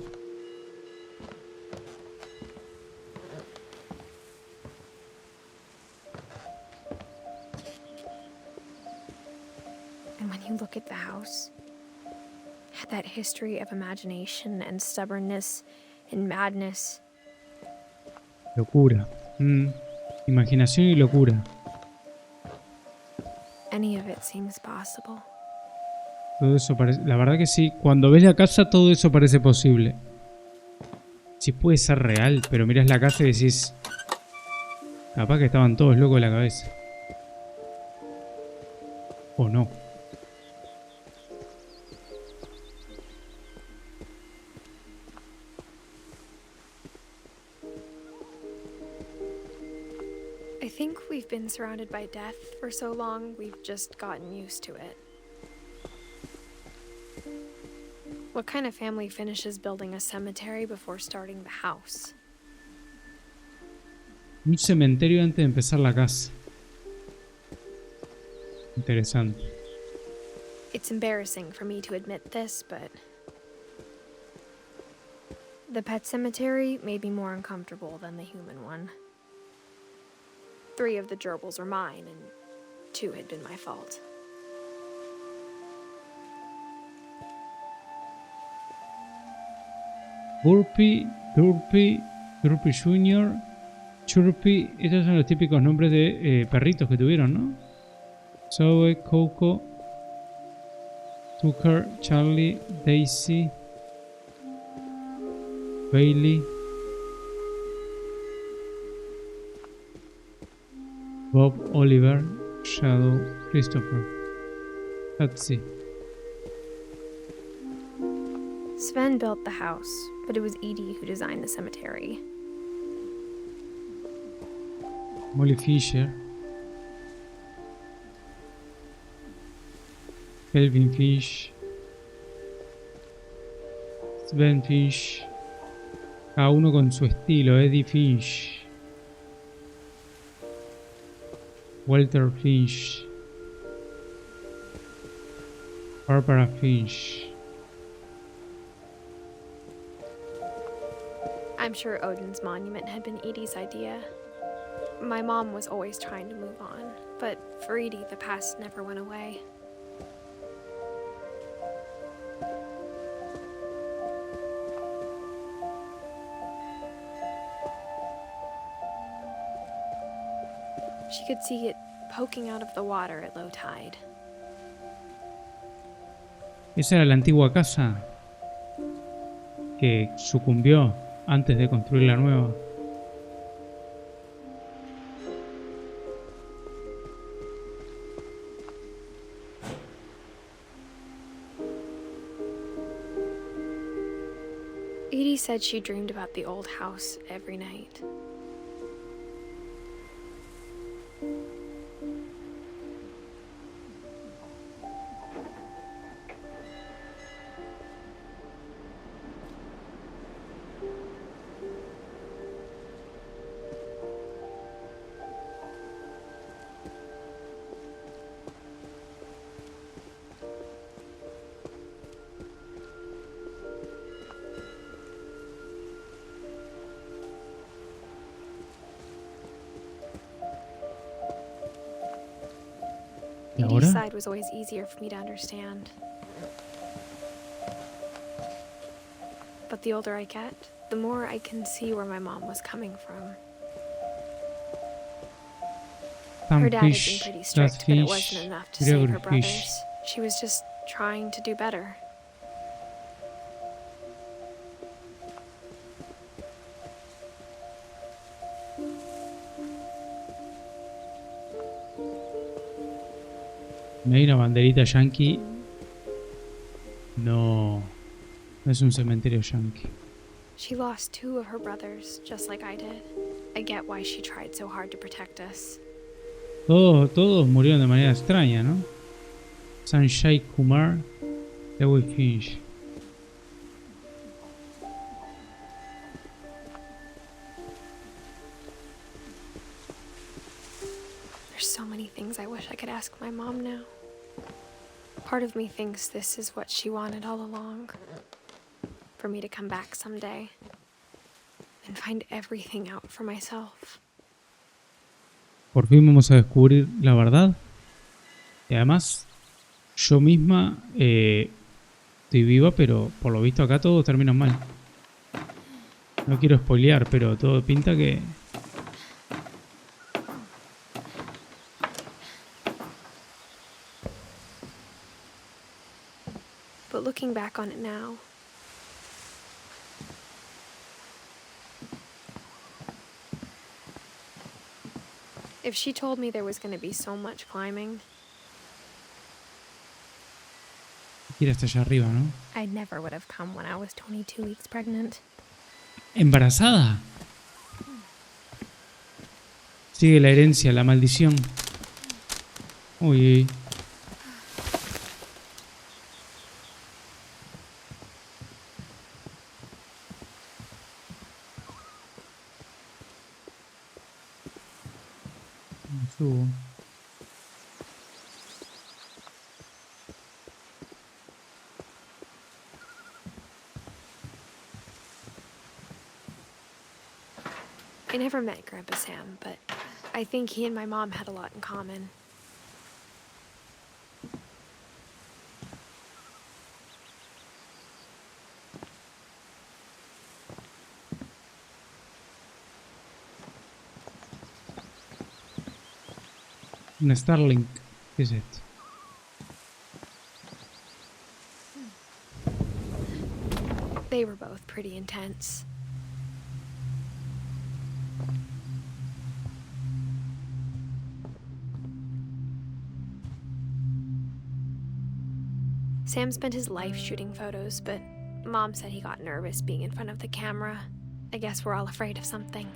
And when you look at the house, it had that history of imagination and stubbornness and madness. Locura. Imaginación y locura. Any of it seems possible. Todo eso parece... La verdad que sí. Cuando ves la casa, todo eso parece posible. Sí puede ser real, pero miras la casa y decís... Capaz que estaban todos locos de la cabeza. O no. think we've been surrounded by death for so long, we've just gotten used to it. What kind of family finishes building a cemetery before starting the house? Un cementerio antes de empezar la casa. Interesante. It's embarrassing for me to admit this, but the pet cemetery made me more uncomfortable than the human one. 3 of the gerbils are mine, and 2 had been my fault. Burpee, Turpie, Turpie Jr., Chirpy. Estos son los típicos nombres de perritos que tuvieron, ¿no? Zoe, Coco, Tucker, Charlie, Daisy, Bailey, Bob, Oliver, Shadow, Christopher, Patsy. Sven built the house, but it was Edie who designed the cemetery. Molly Fisher, Kelvin Fish, Sven Fish, cada uno con su estilo. Eddie Finch, Walter Finch, Barbara Finch. I'm sure Odin's monument had been Edie's idea. My mom was always trying to move on, but for Edie, the past never went away. She could see it poking out of the water at low tide. Esa era la antigua casa que sucumbió antes de construir la nueva. Edie said she dreamed about the old house every night. ¿Y Edie's ahora? side was always easier for me to understand. But the older I get, the more I can see where my mom was coming from. Her dad had been pretty strict, but it wasn't enough to save her brothers. She was just trying to do better. Me hay una banderita yankee. No, no es un cementerio yankee. She lost 2 of her brothers, just like I did. I get why she tried so hard to protect us. Todos murieron de manera extraña, ¿no? Sanjay Kumar, Lewis Finch. There's so many things I wish I could ask my mom now. Part of me thinks this is what she wanted all along. For me to come back someday and find everything out for myself. Por fin vamos a descubrir la verdad. Y además, yo misma estoy viva, pero por lo visto acá todo termina mal. No quiero spoilear, pero todo pinta que... But looking back on it now, if she told me there was going to be so much climbing, Ir hasta allá arriba, ¿no? I never would have come when I was 22 weeks pregnant. ¿Embarazada? Sigue la herencia, la maldición. Uy. Subo. I never met Grandpa Sam, but I think he and my mom had a lot in common. Un Starlink. ¿Qué es esto? They were both pretty intense. Sam spent his life shooting photos, but Mom said he got nervous being in front of the camera. I guess we're all afraid of something.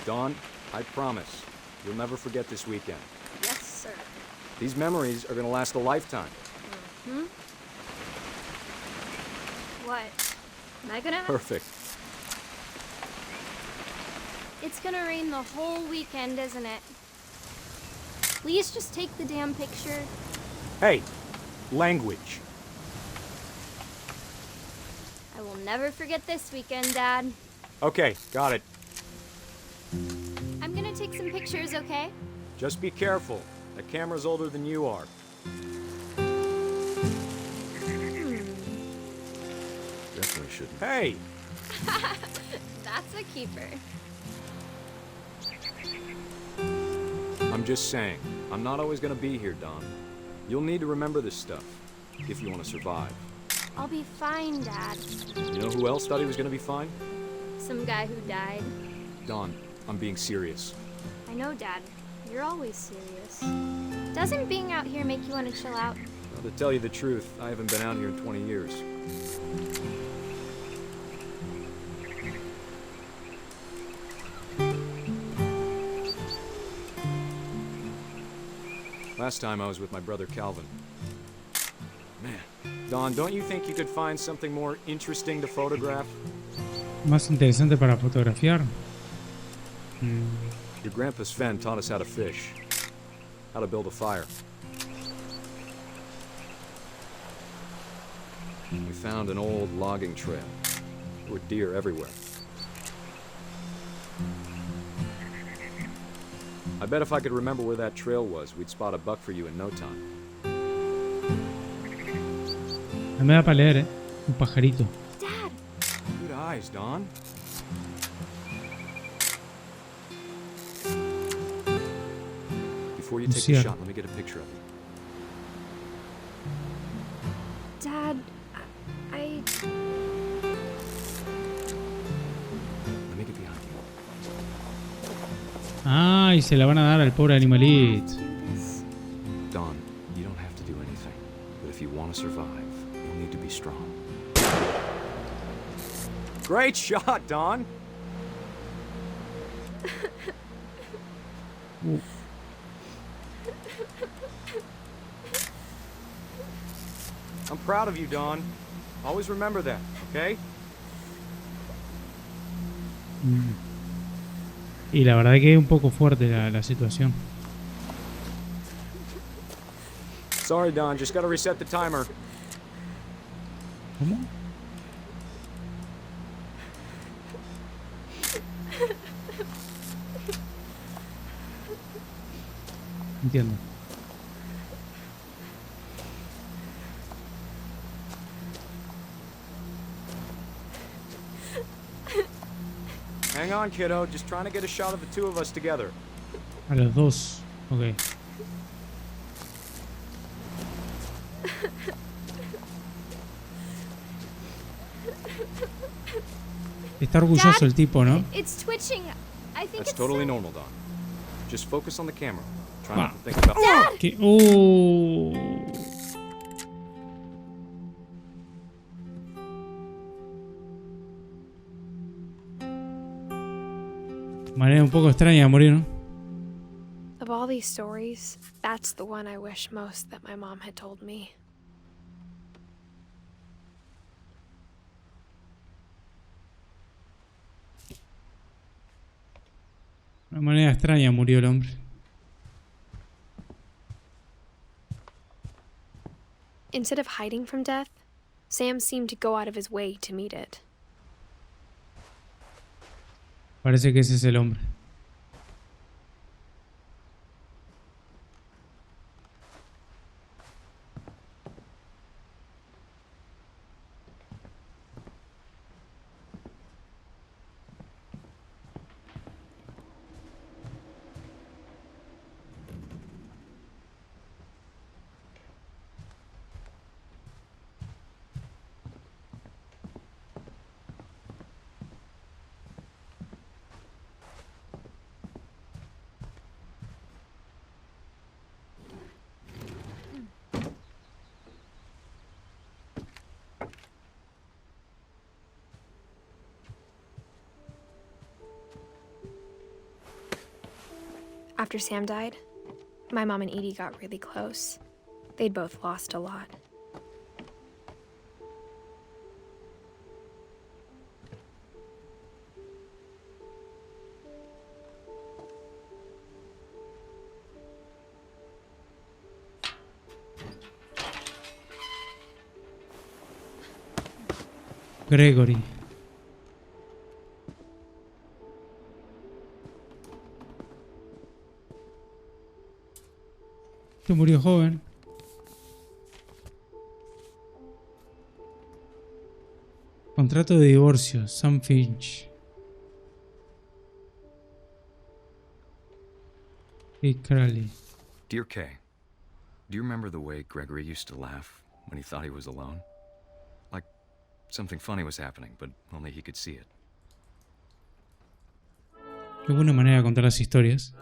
Dawn, I promise, you'll never forget this weekend. Yes, sir. These memories are gonna last a lifetime. Hmm? What? Am I gonna... Perfect. It's gonna rain the whole weekend, isn't it? Please just take the damn picture. Hey, language. I will never forget this weekend, Dad. Okay, got it. I'm gonna take some pictures, okay? Just be careful. That camera's older than you are. Definitely shouldn't. Hey! That's a keeper. I'm just saying, I'm not always gonna be here, Don. You'll need to remember this stuff, if you want to survive. I'll be fine, Dad. You know who else thought he was gonna be fine? Some guy who died. Don, I'm being serious. I know, Dad. You're always serious. Doesn't being out here make you want to chill out? Well, to tell you the truth, I haven't been out here in 20 years. Last time I was with my brother Calvin. Man, Don, don't you think you could find something more interesting to photograph? Más interesante para fotografiar. Your grandpa Sven taught us how to fish, how to build a fire. We found an old logging trail. There were deer everywhere. I bet if I could remember where that trail was, we'd spot a buck for you in no time. Me da para leer, un pajarito. Dad! Good eyes, Don. Before you take the shot, let me get a picture of you. Dad, I... Let me get behind you. Ah, y se la van a dar al pobre animalito. Don, you don't have to do anything. But if you want to survive, you'll need to be strong. Great shot, Don! I'm proud of you, Don. Always remember that, okay? Y la verdad que es un poco fuerte la situación. Sorry, Don. Just gotta reset the timer. ¿Cómo? Entiendo. Hang on, kiddo. Just trying to get a shot of the two of us together. A los dos. Ok. Está orgulloso el tipo, ¿no? It's twitching. I think That's it's totally normal, Don. Just focus on the camera. Try Ah. not to think about. Dad! Que... ¡Oh! Manera un poco extraña de morir, ¿no? Of all these stories, that's the one I wish most that my mom had told me. De una manera extraña murió el hombre. Instead of hiding from death, Sam seemed to go out of his way to meet it. Parece que ese es el hombre. After Sam died, my mom and Edie got really close. They'd both lost a lot. Gregory. Este murió joven. Contrato de divorcio, Sam Finch. Y Crowley. Dear Kay, do you remember the way Gregory used to laugh when he thought he was alone? Like something funny was happening, but only he could see it. Qué buena manera de contar las historias.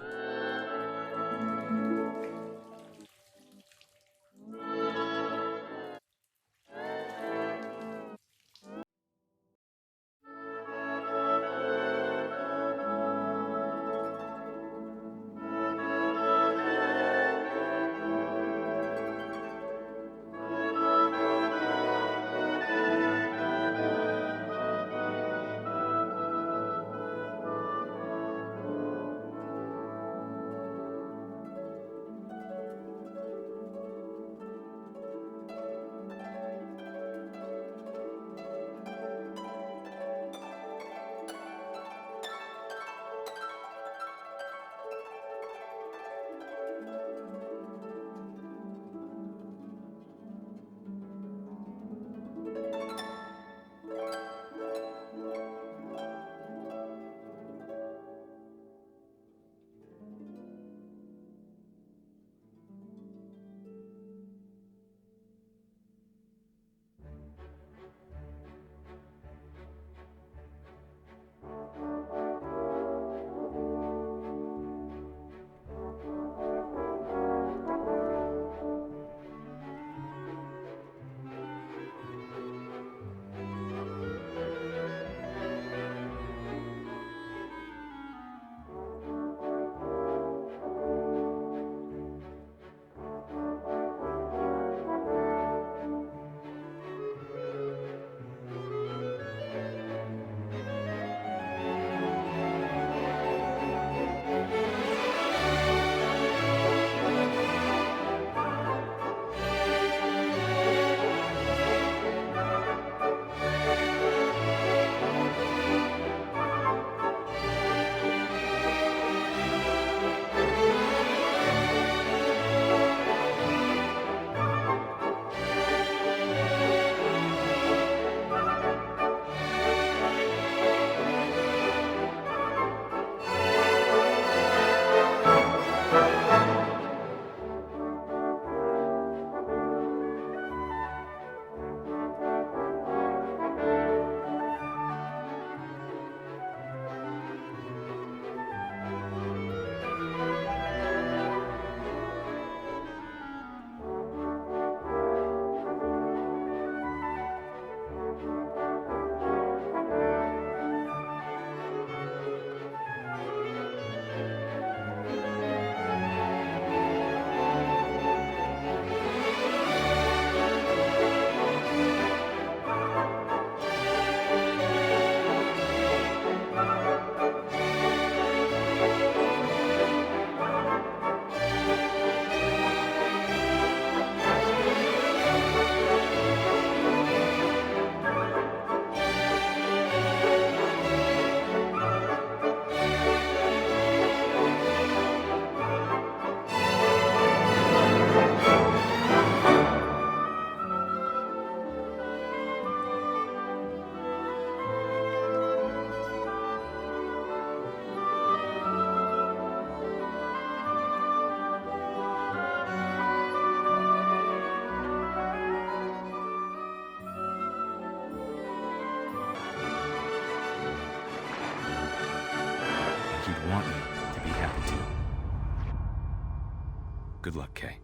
Good luck, Kay.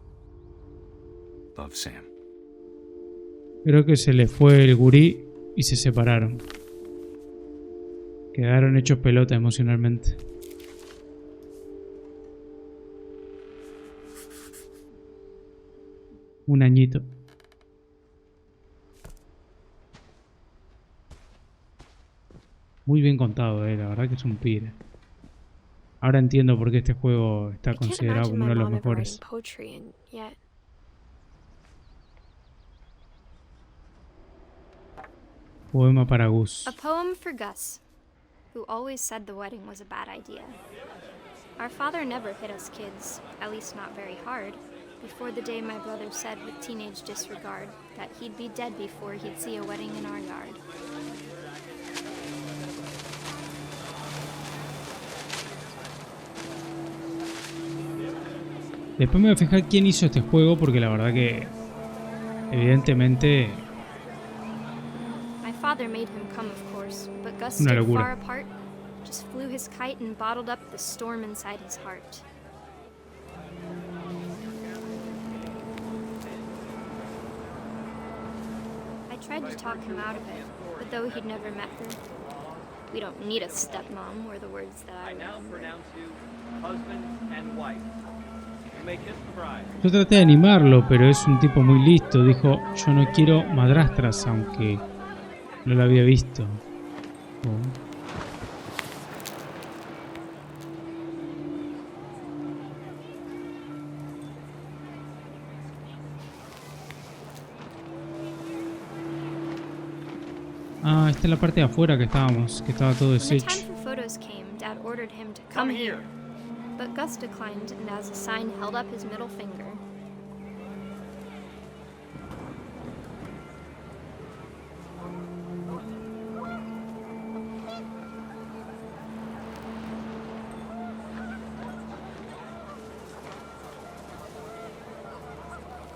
Love, Sam. Creo que se le fue el gurí y se separaron. Quedaron hechos pelota emocionalmente. Un añito. Muy bien contado, la verdad que es un pire. Ahora entiendo por qué este juego está considerado como uno de los mejores. Poema para Gus. A poem for Gus, who always said the wedding was a bad idea. Our father never hit us kids, at least not very hard, before the day my brother said with teenage disregard that he'd be dead before he'd see a wedding in our yard. Después me voy a fijar quién hizo este juego porque la verdad que evidentemente My father made him come, of course, but Gus una stood locura. far apart, just flew his kite and bottled up the storm inside his heart. I tried to talk him out of it, but though he'd never met her, we don't need a stepmom were the words that I now remember. pronounce you husband and wife. You may kiss the bride. Yo traté de animarlo, pero es un tipo muy listo. Dijo, yo no quiero madrastras, aunque no lo había visto. Oh. Ah, esta es la parte de afuera que estábamos, que estaba todo When the deshecho. time for photos came, Dad ordered him to come here. But Gus declined and as a sign held up his middle finger.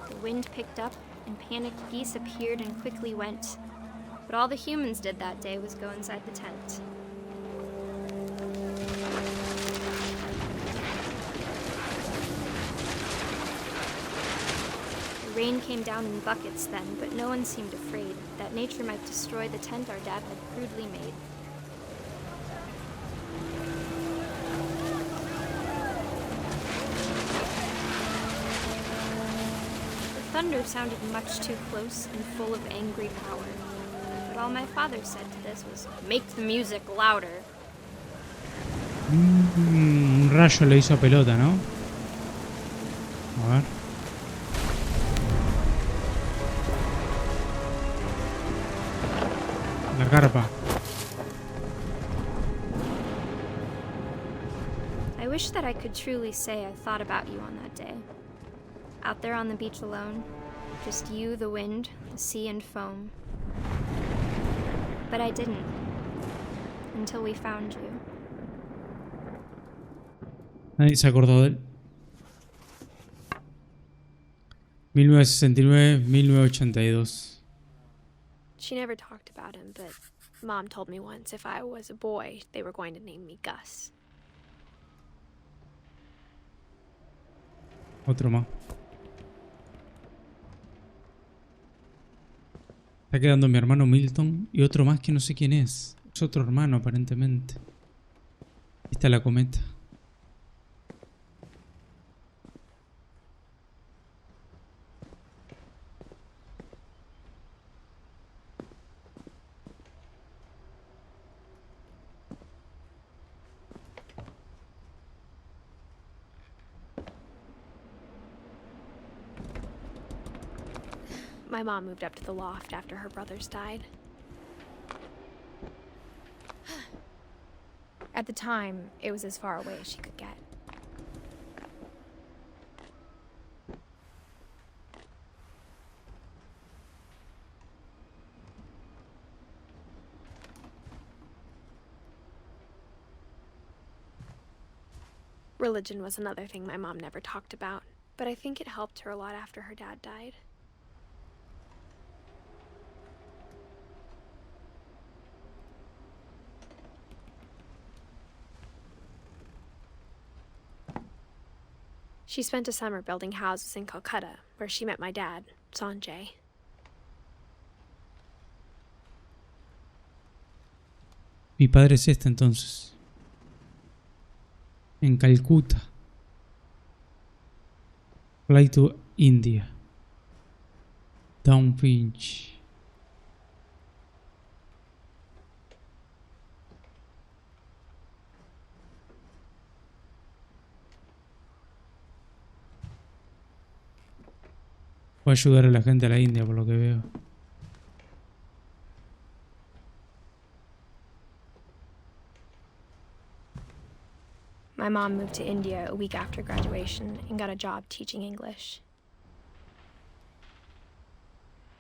The wind picked up and panicked geese appeared and quickly went. But all the humans did that day was go inside the tent. The rain came down in buckets then, but no one seemed afraid that nature might destroy the tent our dad had crudely made. The thunder sounded much too close and full of angry power. But all my father said to this was, "Make the music louder." Un rayo le hizo a pelota, ¿no? A ver. La carpa. I wish that I could truly say I thought about you on that day. Out there on the beach alone, just you, the wind, the sea and foam. But I didn't, until we found you. Nadie se acordó de él. 1969-1982. She never talked about him, but Mom told me once if I was a boy, they were going to name me Gus. Otro más. Está quedando mi hermano Milton y otro más que no sé quién es. Es otro hermano aparentemente. Ahí está la cometa. My mom moved up to the loft after her brothers died. At the time, it was as far away as she could get. Religion was another thing my mom never talked about, but I think it helped her a lot after her dad died. She spent a summer building houses in Calcutta, where she met my dad, Sanjay. Mi padre es este entonces. En Calcuta. Fly to India. Down Finch. Voy a ayudar a la gente a la India por lo que veo. My mom moved to India a week after graduation and got a job teaching English.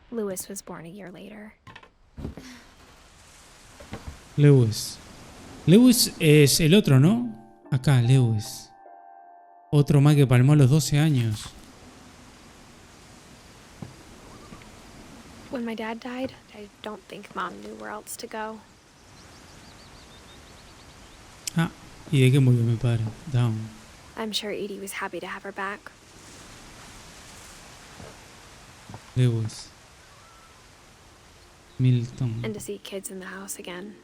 Lewis was born a year later. Lewis. Lewis es el otro, ¿no? Acá, Lewis. Otro más que palmó a los 12 años. When my dad died, I don't think Mom knew where else to go. Ah, ¿y de qué murió mi padre? Down. I'm sure Edie was happy to have her back. Lewis. Milton. And to see kids in the house again.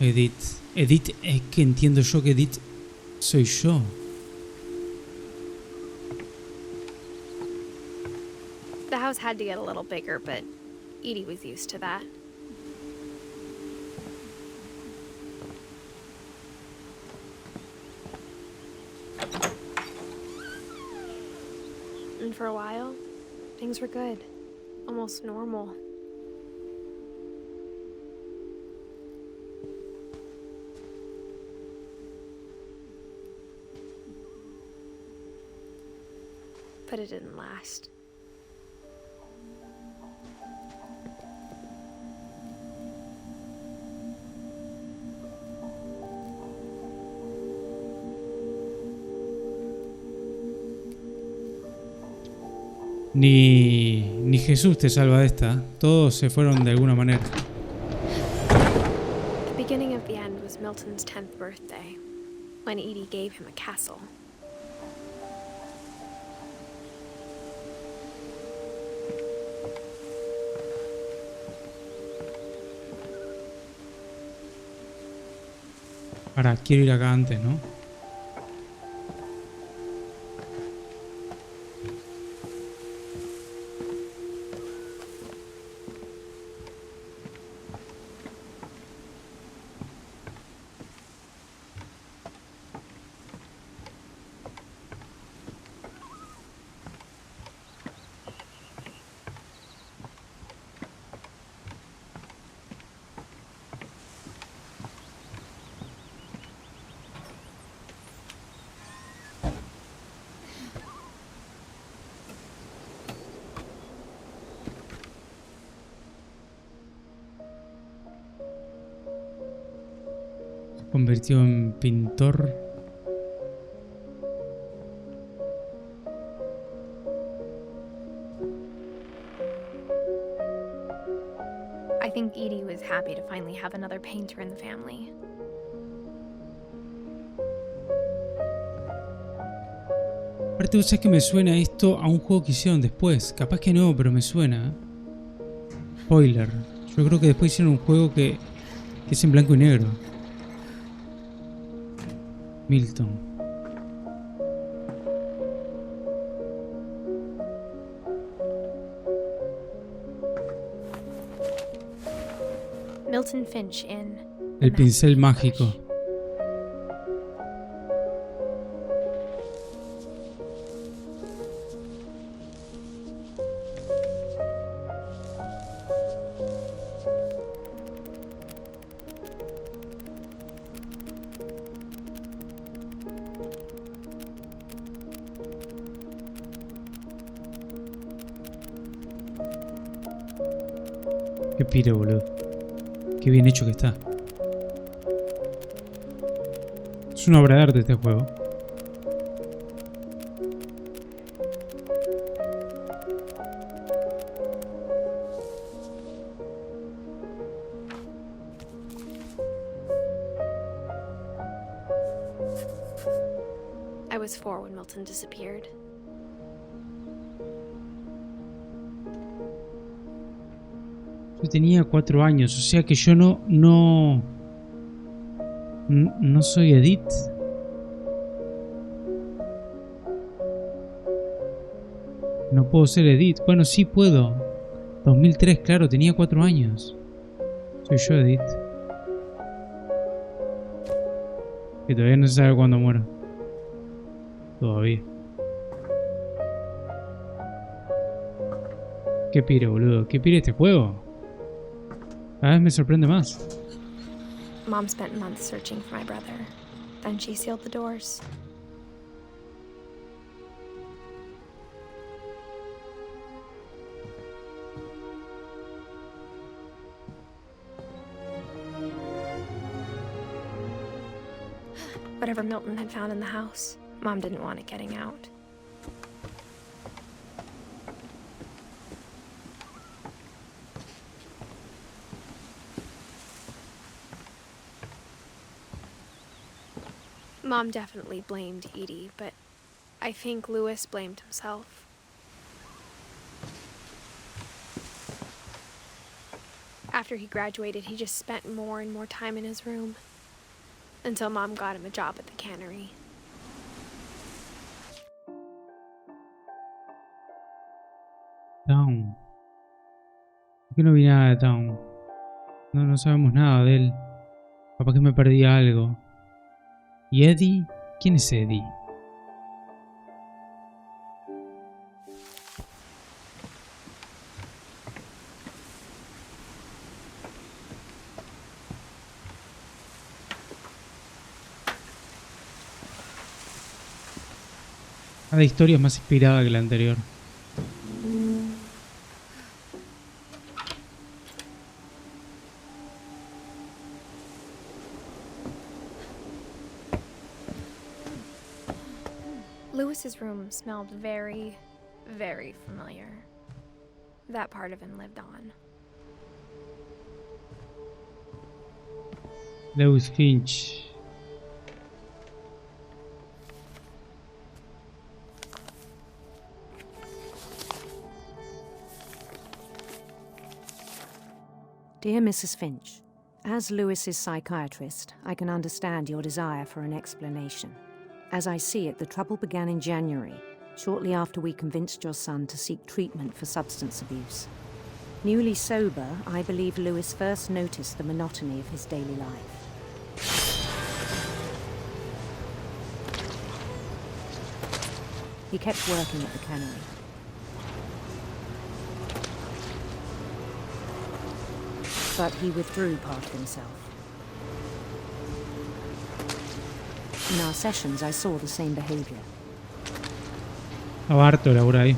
Edith. Edith, es que entiendo yo que Edith soy yo. The house had to get a little bigger, but Edie was used to that. And for a while, things were good. Almost normal. But it didn't last. Ni Jesús te salva de esta. Todos se fueron de alguna manera. The beginning of the end was Milton's 10th birthday, when Edie gave him a castle. Ahora, quiero ir acá antes, ¿no? Convirtió en pintor. I think Edie was happy to finally have another painter in the family. Aparte, vos sabés que me suena esto a un juego que hicieron después. Capaz que no, pero me suena. Spoiler. Yo creo que después hicieron un juego que es en blanco y negro. Milton. Milton Finch in El pincel mágico. Qué pire, boludo. Qué bien hecho que está. Es una obra de arte este juego. was 4 when Milton disappeared. Yo tenía 4 años, o sea que yo no soy Edith. No puedo ser Edith. Bueno, sí puedo. 2003, claro, tenía 4 años. Soy yo, Edith. Que todavía no se sabe cuándo muero. Todavía. ¿Qué pire, boludo? ¿Qué pire este juego? Cada vez me sorprende más. Mom spent months searching for my brother. Then she sealed the doors. Whatever Milton had found in the house, Mom didn't want it getting out. Mom definitely blamed Edie, but I think Louis blamed himself. After he graduated, he just spent more and more time in his room. Until Mom got him a job at the cannery. Town. ¿Por qué no vi nada de Town? No sabemos nada de él. Capaz que me perdí algo. ¿Y Eddie? ¿Quién es Eddie? Cada historia es más inspirada que la anterior. Louis's room smelled very, very familiar. That part of him lived on. Lewis Finch. Dear Mrs. Finch, as Lewis's psychiatrist, I can understand your desire for an explanation. As I see it, the trouble began in January, shortly after we convinced your son to seek treatment for substance abuse. Newly sober, I believe Lewis first noticed the monotony of his daily life. He kept working at the cannery. But he withdrew part of himself. In our sessions, I saw the same behavior. Estaba harto de laburar ahí.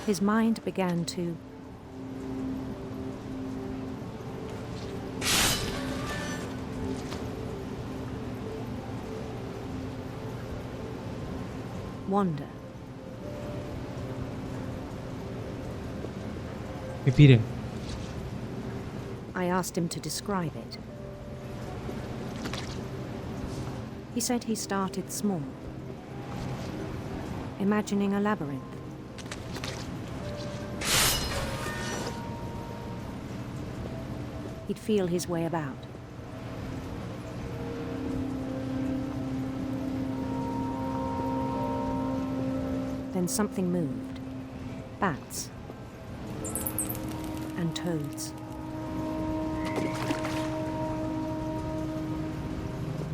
His mind began to wander. ¿Qué pide? I asked him to describe it. He said he started small, imagining a labyrinth. He'd feel his way about. Then something moved. Bats. And toads.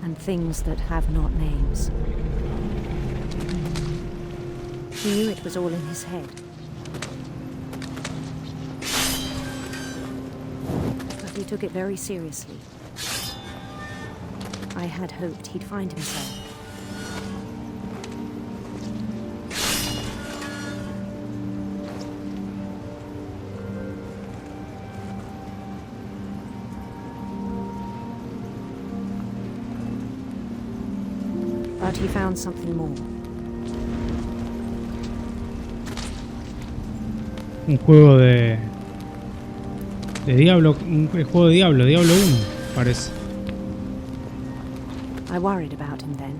And things that have not names. He knew it was all in his head. But he took it very seriously. I had hoped he'd find himself. But he found something more. Un juego de Diablo, un juego de Diablo 1, parece. I worried about him then.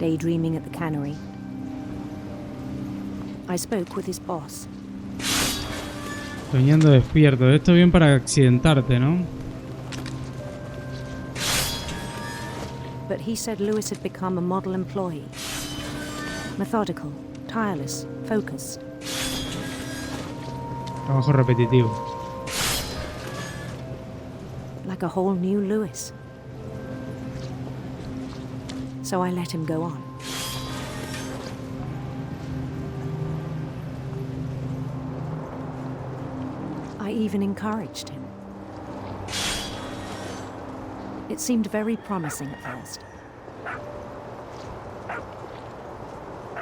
daydreaming at the cannery. I spoke with his boss. Soñando despierto. Esto es bien para accidentarte, ¿no? But he said Lewis had become a model employee. Methodical, tireless, focused. Trabajo repetitivo. Like a whole new Lewis. So I let him go on. I even encouraged him. It seemed very promising at first.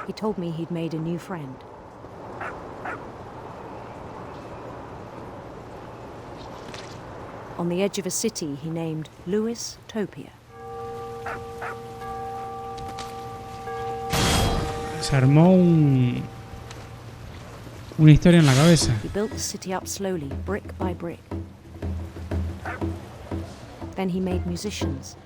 He told me he'd made a new friend. On the edge of a city he named Lewis Topia. Se armó una historia en la cabeza. He built the city up slowly, brick by brick. Then he made musicians.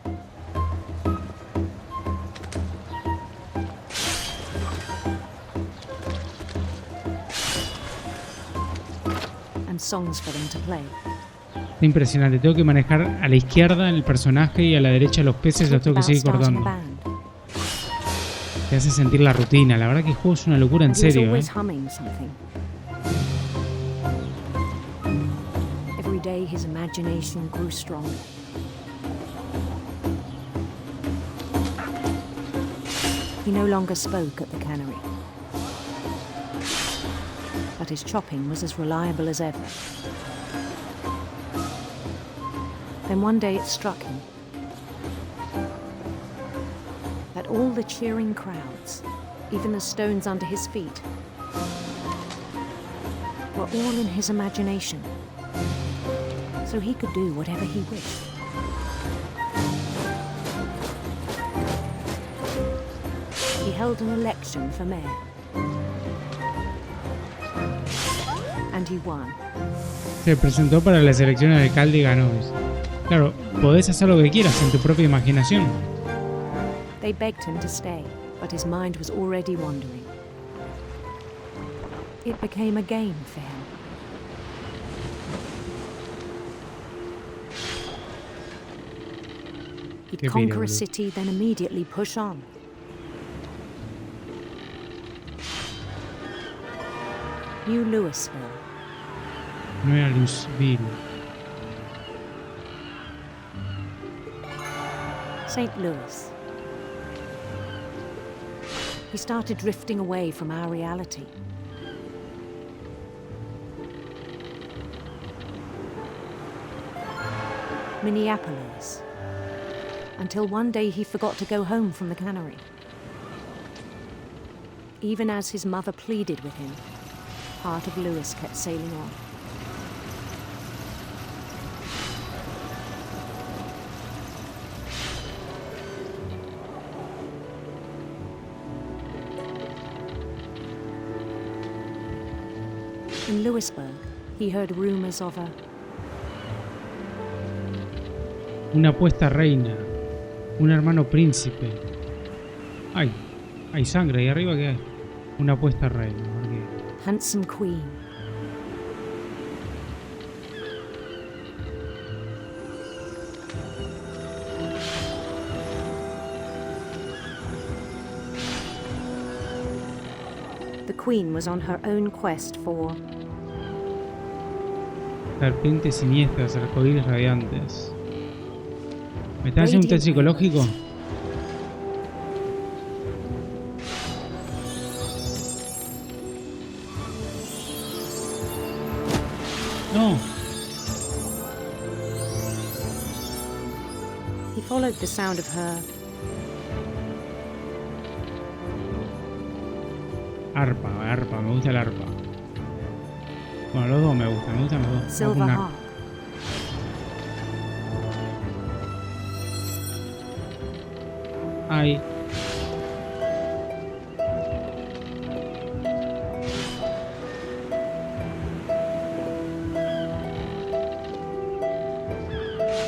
And songs for them to play. Es impresionante. Tengo que manejar a la izquierda el personaje y a la derecha los peces. Los tengo que seguir cortando. Te hace sentir la rutina. La verdad que el juego es una locura en serio. Every day his imagination grew stronger. He no longer spoke at the cannery, but his chopping was as reliable as ever. Then one day it struck him that all the cheering crowds, even the stones under his feet, were all in his imagination, so he could do whatever he wished. He held an election for mayor, and he won. Se presentó para las elecciones de alcalde y ganó. Claro, podés hacer lo que quieras en tu propia imaginación. They begged him to stay, but his mind was already wandering. It became a game for him. He'd conquer a city, then immediately push on. New Louisville. Nueva Louisville. St. Louis. He started drifting away from our reality. Minneapolis. Until one day he forgot to go home from the cannery. Even as his mother pleaded with him, part of Lewis kept sailing on. In Lewisburg, he heard rumors of una apuesta reina, un hermano príncipe. Ay, hay sangre ahí arriba. ¿Qué hay? Una apuesta reina. handsome queen. The queen was on her own quest for serpientes siniestras, arcoíris radiantes. ¿Me estás haciendo un test psicológico? No. He followed the sound of her arpa, me gusta el arpa. Bueno, los dos me gustan los dos. silver harp. Ay.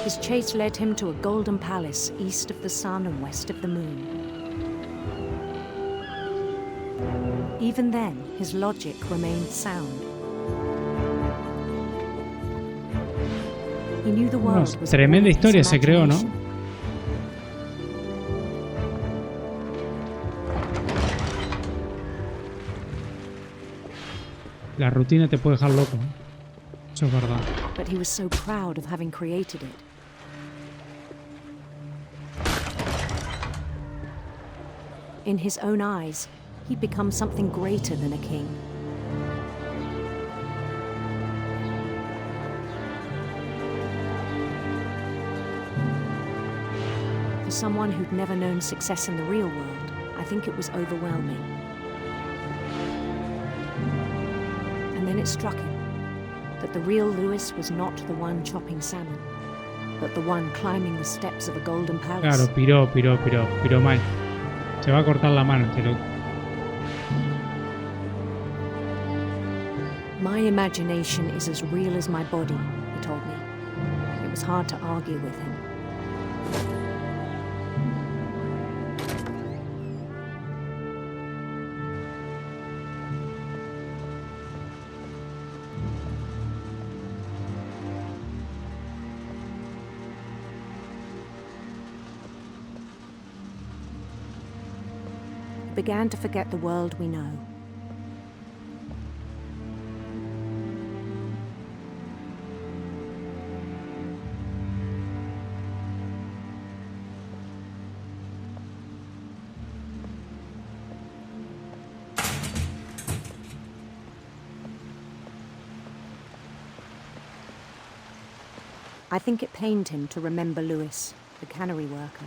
His chase led him to a golden palace east of the sun and west of the moon. Even then, his logic remained sound. He knew the world was Tremenda historia se creó, ¿no? La rutina te puede dejar loco, ¿eh? Eso es verdad. But he was so proud of having created it. In his own eyes, he'd become something greater than a king. For someone who'd never known success in the real world, I think it was overwhelming. And then it struck him that the real Lewis was not the one chopping salmon, but the one climbing the steps of a golden palace. Claro, piró mal. Se va a cortar la mano este loco. My imagination is as real as my body, he told me. It was hard to argue with him. We began to forget the world we know. I think it pained him to remember Lewis, the cannery worker.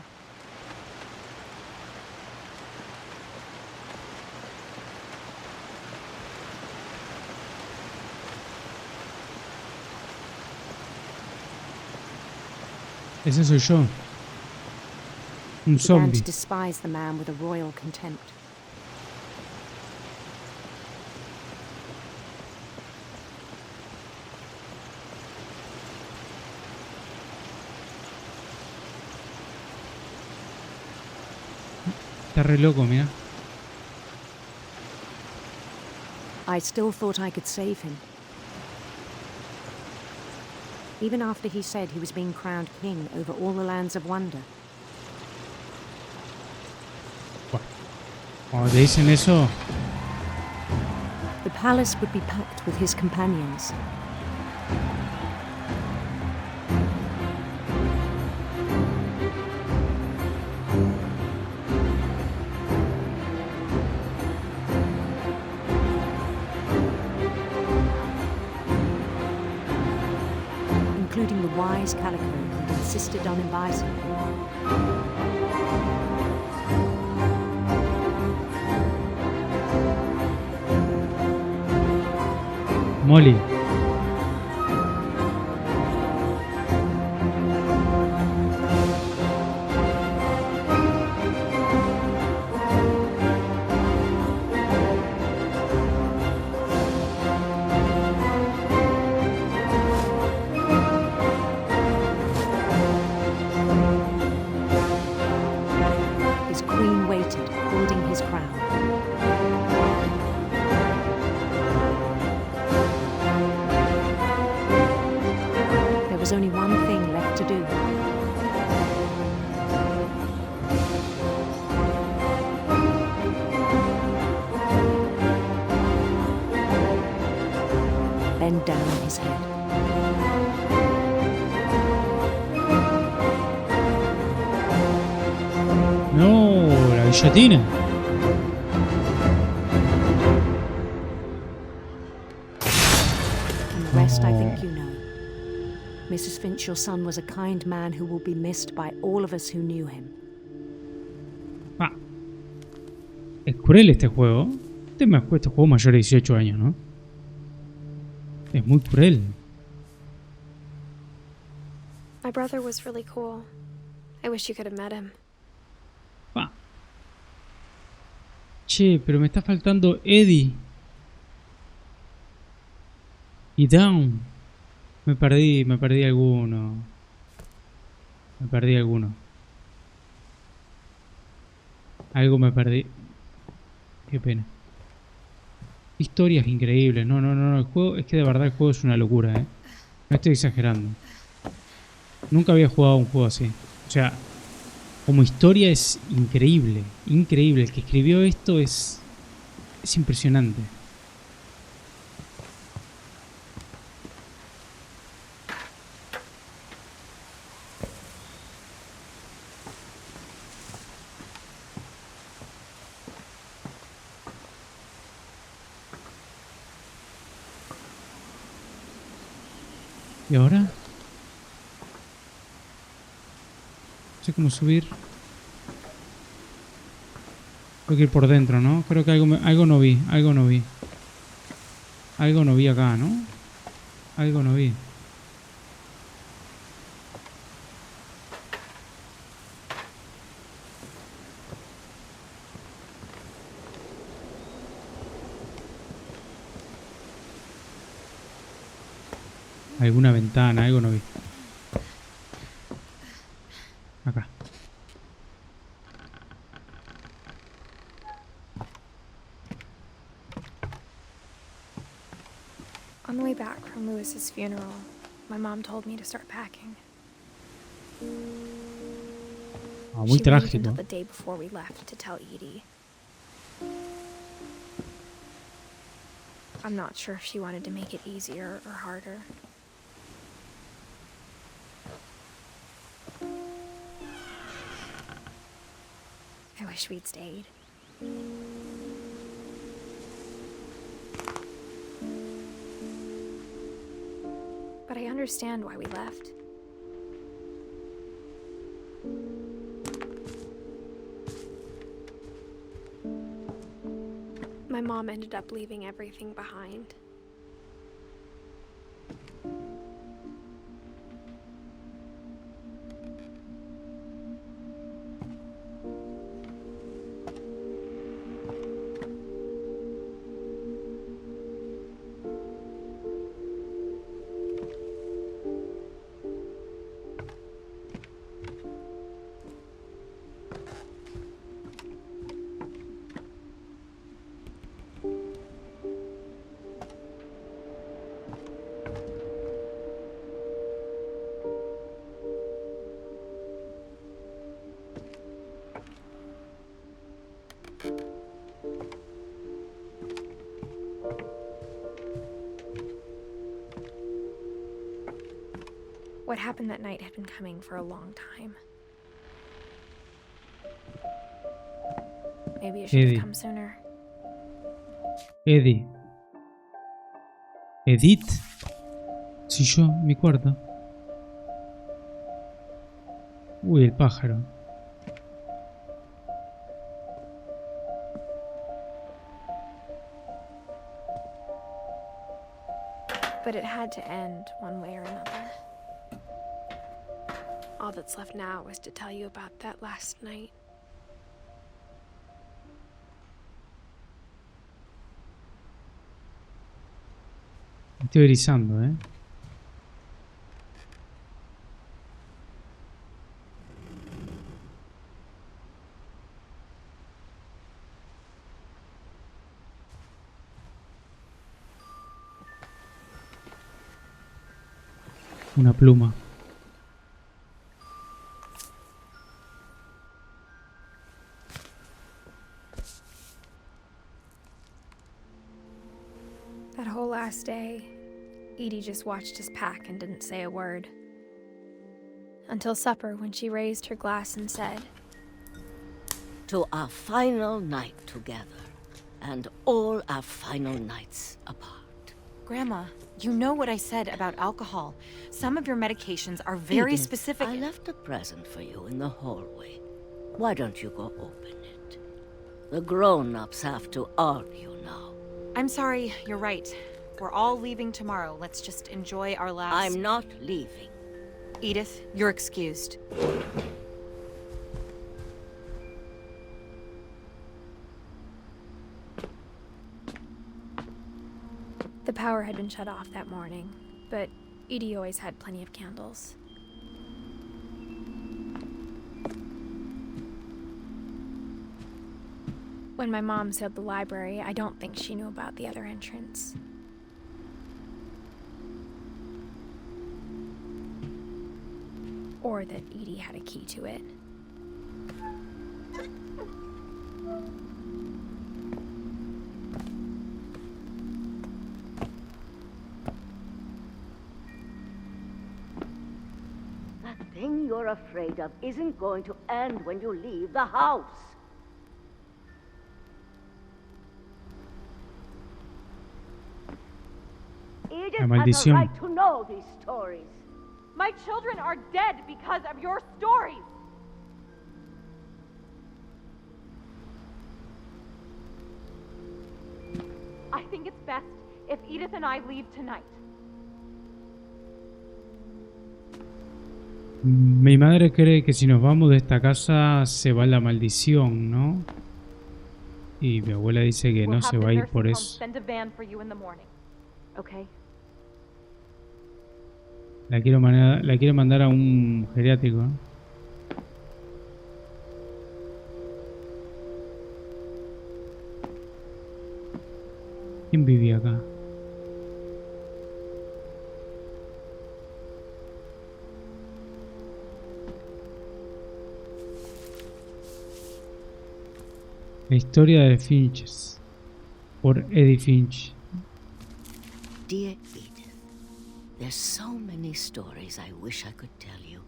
Ese soy yo. Un He began zombie. to despise the man with a royal contempt. Está re loco, mira. I still thought I could save him. Even after he said he was being crowned king over all the lands of wonder. Cuando te dicen eso, The palace would be packed with his companions. Including the wise Calico who insisted on inviting him. Molly. His queen waited, holding his crown. There was only one thing left to do. Bend down his head. No, la guillotina. And the rest I think you know. Mrs. Finch, your son was a kind man who will be missed by all of us who knew him. Ah. Es cruel este juego. Este juego mayor de 18 años, ¿no? Es muy cruel. My brother was really cool. I wish you could have met him. Ah. Che, pero me está faltando Eddie. Y Down. Me perdí alguno. Algo me perdí. Qué pena. Historias increíbles. No, el juego, es que de verdad el juego es una locura, No estoy exagerando. Nunca había jugado un juego así. O sea, como historia es increíble. Increíble. El que escribió esto es impresionante. ¿Y ahora? No sé cómo subir. Tengo que ir por dentro, ¿no? Creo que algo no vi. Algo no vi. Algo no vi acá, ¿no? Algo no vi. Alguna ventana, algo no vi. Acá. On the way back from Lewis's funeral, my mom told me to start packing. Ah, muy She waited trágico. until the day before we left to tell Edie. I'm not sure if she wanted to make it easier or harder. I wish we'd stayed. But I understand why we left. My mom ended up leaving everything behind. What happened that night had been coming for a long time. Maybe it should have come sooner. Edith. Edith. Sí, yo, mi cuarto. Uy, el pájaro. But it had to end one way or another. All that's left now is to tell you about that last night. Me estoy erizando, Una pluma. That whole last day, Edie just watched us pack and didn't say a word. Until supper, when she raised her glass and said, "To our final night together, and all our final nights apart." Grandma, you know what I said about alcohol. Some of your medications are very Edith, specific. I left a present for you in the hallway. Why don't you go open it? The grown-ups have to argue now. I'm sorry, you're right. We're all leaving tomorrow. Let's just enjoy our last... I'm not leaving. Edith, you're excused. The power had been shut off that morning, but Edie always had plenty of candles. When my mom said the library, I don't think she knew about the other entrance. Or that Edie had a key to it. That thing you're afraid of isn't going to end when you leave the house. Edith La maldición. has a right to know these stories. My children are dead because of your stories. I think it's best if Edith and I leave tonight. Mi madre cree que si nos vamos de esta casa se va la maldición, ¿no? Y mi abuela dice que no se va a ir por eso. Send a van for you in the morning. Okay? La quiero mandar a un geriátrico, ¿no? ¿Quién vivía acá? La historia de Finches por Edith Finch. Dear Edith, there's so many stories I wish I could tell you,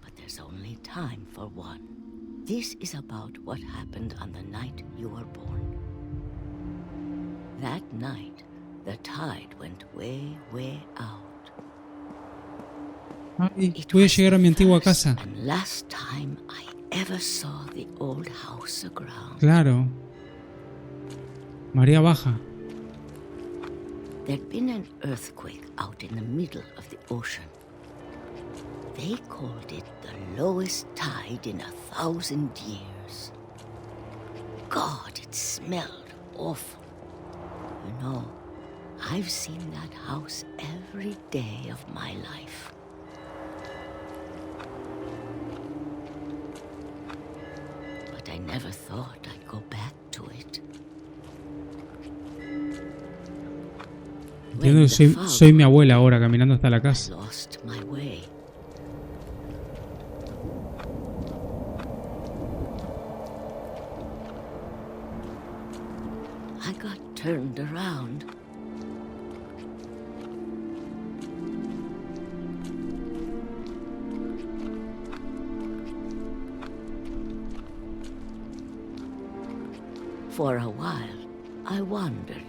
but there's only time for one. This is about what happened on the night you were born. That night, the tide went way, way out. Ay, voy a llegar a mi antigua casa. And last time I ever saw the old house aground. Claro. María Baja. There'd been an earthquake out in the middle of the ocean. They called it the lowest tide in 1,000 years. God, it smelled awful. You know, I've seen that house every day of my life. But I never thought I'd go back to it. Entiendo que soy mi abuela ahora caminando hasta la casa. I lost my way. I got turned around. For a while, I wandered.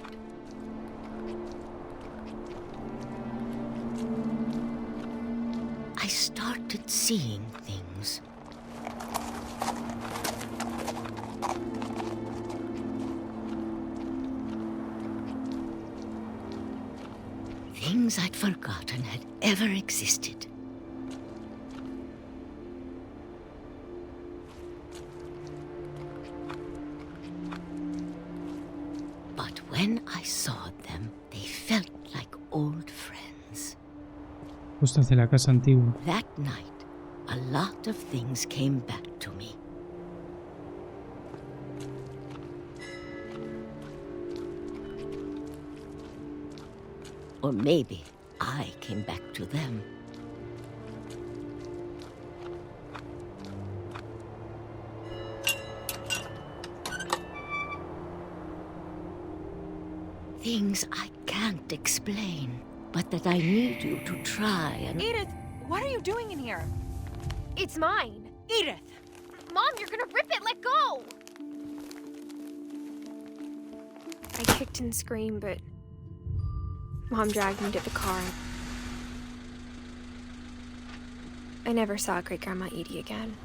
I started seeing things. Things I'd forgotten had ever existed. But when I saw them, they felt like old friends. Cosas de la casa antigua. That night, a lot of things came back to me. Or maybe I came back to them. Things I can't explain, but that I need you to try and... Edith, what are you doing in here? It's mine. Edith! Mom, you're gonna rip it! Let go! I kicked and screamed, but Mom dragged me to the car. I never saw Great Grandma Edie again.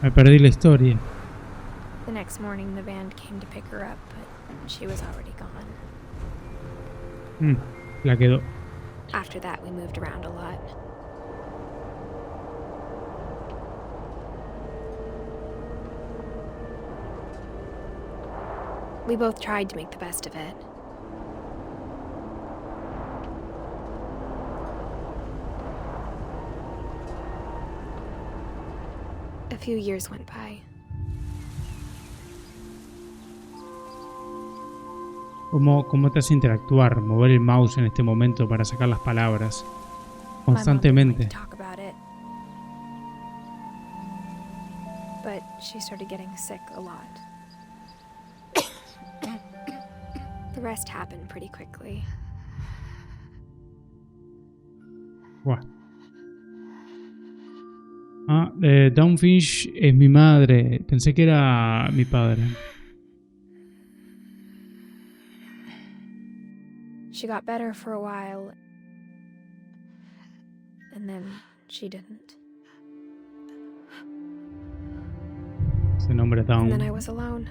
Me perdí la historia. The next morning, the band came to pick her up, but she was already gone. La quedó. After that, we moved around a lot. We both tried to make the best of it. A few years went by. ¿Cómo te hace interactuar? Mover el mouse en este momento para sacar las palabras constantemente. But she started getting sick a lot. The rest happened pretty quickly. Buah. Downfinch es mi madre. Pensé que era mi padre. She got better for a while, and then she didn't. Se nombra Down. And then I was alone.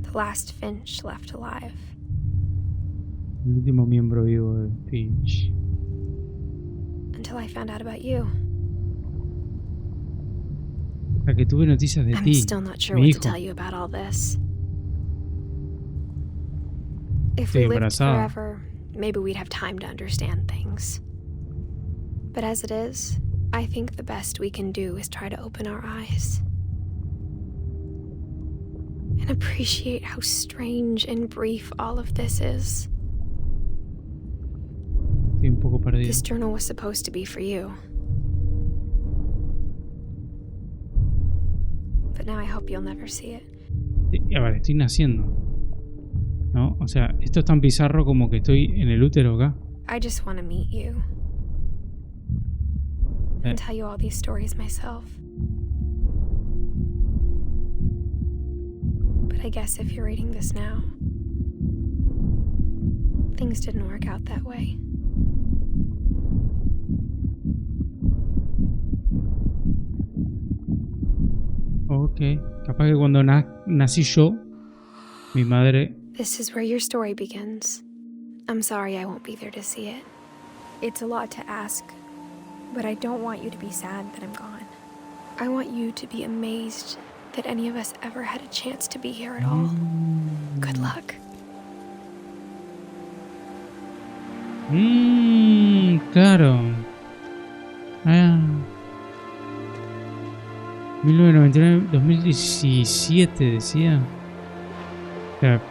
The last Finch left alive. El último miembro vivo de Finch. Until I found out about you. Hasta que tuve noticias de I'm ti, still not sure mi what hijo. to tell you about all this. If Estoy we lived embarazada. forever, maybe we'd have time to understand things. But as it is, I think the best we can do is try to open our eyes. And appreciate how strange and brief all of this is. Estoy un poco perdido. This journal was supposed to be for you. But now I hope you'll never see it. Sí, a ver, estoy naciendo. ¿No? O sea, esto es tan bizarro como que estoy en el útero acá. I just want to meet you. And tell you all these stories myself. But I guess if you're reading this now, things didn't work out that way. Ok, capaz que cuando nací yo, mi madre... This is where your story begins. I'm sorry I won't be there to see it. It's a lot to ask, but I don't want you to be sad that I'm gone. I want you to be amazed that any of us ever had a chance to be here at all. Good luck. Claro. 1999, 2017 decía. O sea,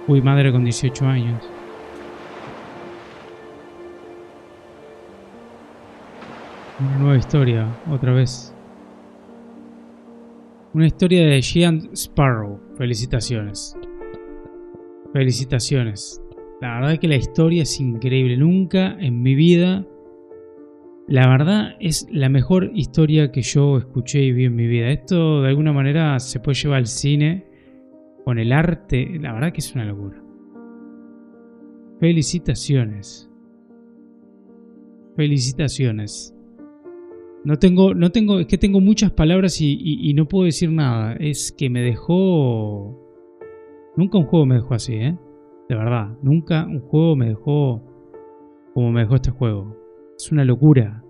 fui madre con 18 años. Una nueva historia, otra vez. Una historia de Giant Sparrow. Felicitaciones. Felicitaciones. La verdad que la historia es increíble. Nunca en mi vida... La verdad es la mejor historia que yo escuché y vi en mi vida. Esto de alguna manera se puede llevar al cine con el arte. La verdad que es una locura. Felicitaciones. Felicitaciones. No tengo, es que tengo muchas palabras y no puedo decir nada. Es que me dejó... Nunca un juego me dejó así, ¿eh? De verdad. Nunca un juego me dejó como me dejó este juego. Es una locura.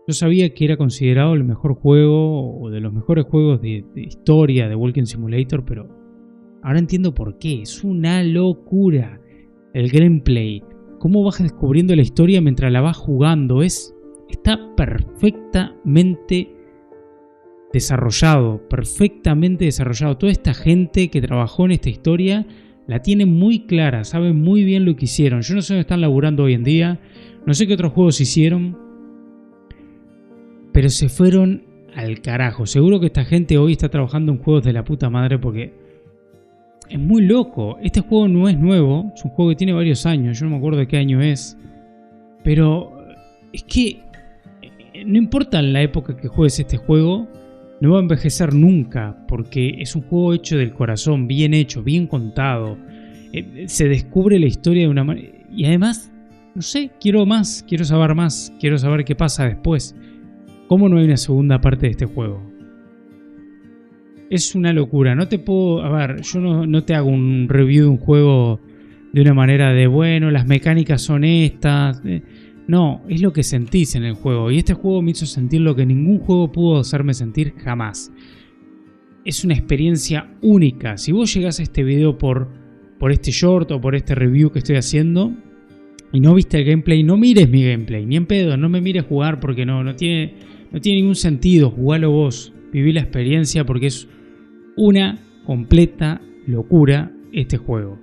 Yo sabía que era considerado el mejor juego o de los mejores juegos de historia de Walking Simulator, pero ahora entiendo por qué. Es una locura. El gameplay. Cómo vas descubriendo la historia mientras la vas jugando. Está perfectamente desarrollado. Perfectamente desarrollado. Toda esta gente que trabajó en esta historia la tiene muy clara. Sabe muy bien lo que hicieron. Yo no sé dónde están laburando hoy en día. No sé qué otros juegos hicieron, pero se fueron al carajo. Seguro que esta gente hoy está trabajando en juegos de la puta madre porque es muy loco. Este juego no es nuevo, es un juego que tiene varios años, yo no me acuerdo de qué año es. Pero es que no importa en la época que juegues este juego, no va a envejecer nunca porque es un juego hecho del corazón, bien hecho, bien contado. Se descubre la historia de una manera... Y además... No sé, quiero más, quiero saber qué pasa después. ¿Cómo no hay una segunda parte de este juego? Es una locura, no te puedo... A ver, yo no te hago un review de un juego de una manera de, bueno, las mecánicas son estas. No, es lo que sentís en el juego. Y este juego me hizo sentir lo que ningún juego pudo hacerme sentir jamás. Es una experiencia única. Si vos llegás a este video por este short o por este review que estoy haciendo... y no viste el gameplay, no mires mi gameplay, ni en pedo, no me mires jugar porque no tiene ningún sentido, jugalo vos. viví la experiencia porque es una completa locura este juego.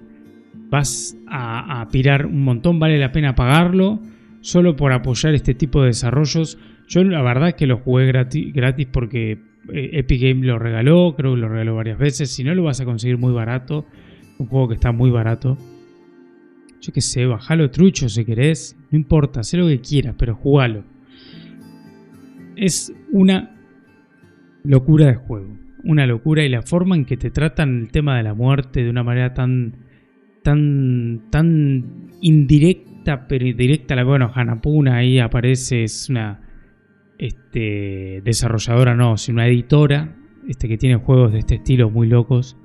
Vas a pirar un montón, vale la pena pagarlo solo por apoyar este tipo de desarrollos. Yo la verdad es que lo jugué gratis porque Epic Games lo regaló, creo que lo regaló varias veces. Si no, lo vas a conseguir muy barato. Un juego que está muy barato. Yo qué sé, bajalo trucho si querés. No importa, haz lo que quieras, pero jugalo. Es una locura de juego. Una locura, y la forma en que te tratan el tema de la muerte de una manera tan indirecta, pero directa. Bueno, Hanapuna ahí aparece, es una desarrolladora, no, sino una editora que tiene juegos de este estilo muy locos.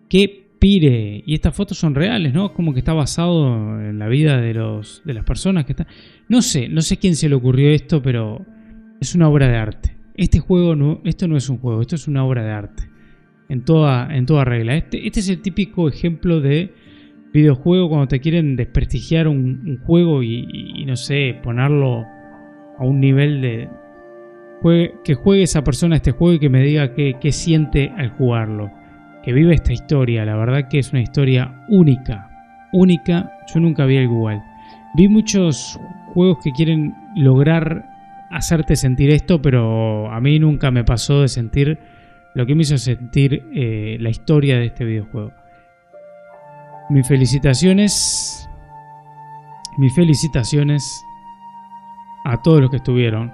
Que pire, y estas fotos son reales, ¿no? Como que está basado en la vida de las personas que están. No sé quién se le ocurrió esto, pero es una obra de arte. Esto no es un juego, esto es una obra de arte. En toda regla. Este es el típico ejemplo de videojuego cuando te quieren desprestigiar un juego y no sé, ponerlo a un nivel de... que juegue esa persona este juego y que me diga qué siente al jugarlo. Que vive esta historia. La verdad que es una historia única. Única, yo nunca vi algo igual. Vi muchos juegos que quieren lograr hacerte sentir esto, pero a mí nunca me pasó de sentir lo que me hizo sentir la historia de este videojuego. Mis felicitaciones a todos los que estuvieron.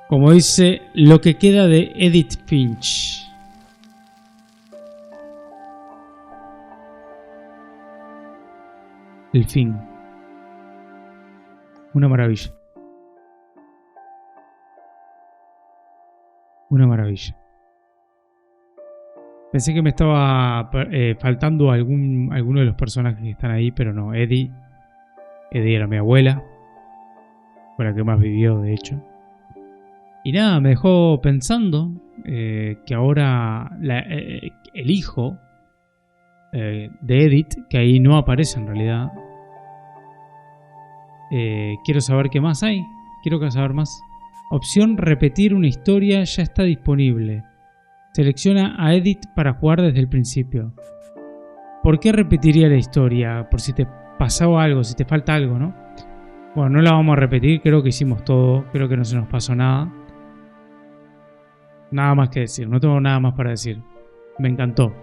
Como dice, lo que queda de Edith Finch. El fin. Una maravilla. Una maravilla. Pensé que me estaba faltando alguno de los personajes que están ahí, pero no. Eddie era mi abuela. Fue la que más vivió, de hecho. Y nada, me dejó pensando que ahora el hijo de Edith, que ahí no aparece en realidad. Quiero saber qué más hay. Quiero saber más. Opción repetir una historia ya está disponible. Selecciona a Edith para jugar desde el principio. ¿Por qué repetiría la historia? Por si te pasó algo, si te falta algo, ¿no? Bueno, no la vamos a repetir, creo que hicimos todo. Creo que no se nos pasó nada. Nada más que decir, no tengo nada más para decir. Me encantó.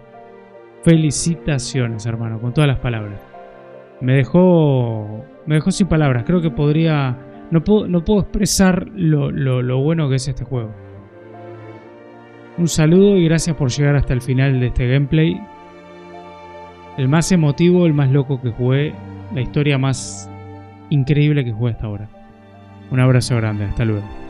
Felicitaciones, hermano, con todas las palabras. Me dejó sin palabras. Creo que podría... No puedo expresar lo bueno que es este juego. Un saludo y gracias por llegar hasta el final de este gameplay. El más emotivo, el más loco que jugué. La historia más increíble que jugué hasta ahora. Un abrazo grande, hasta luego.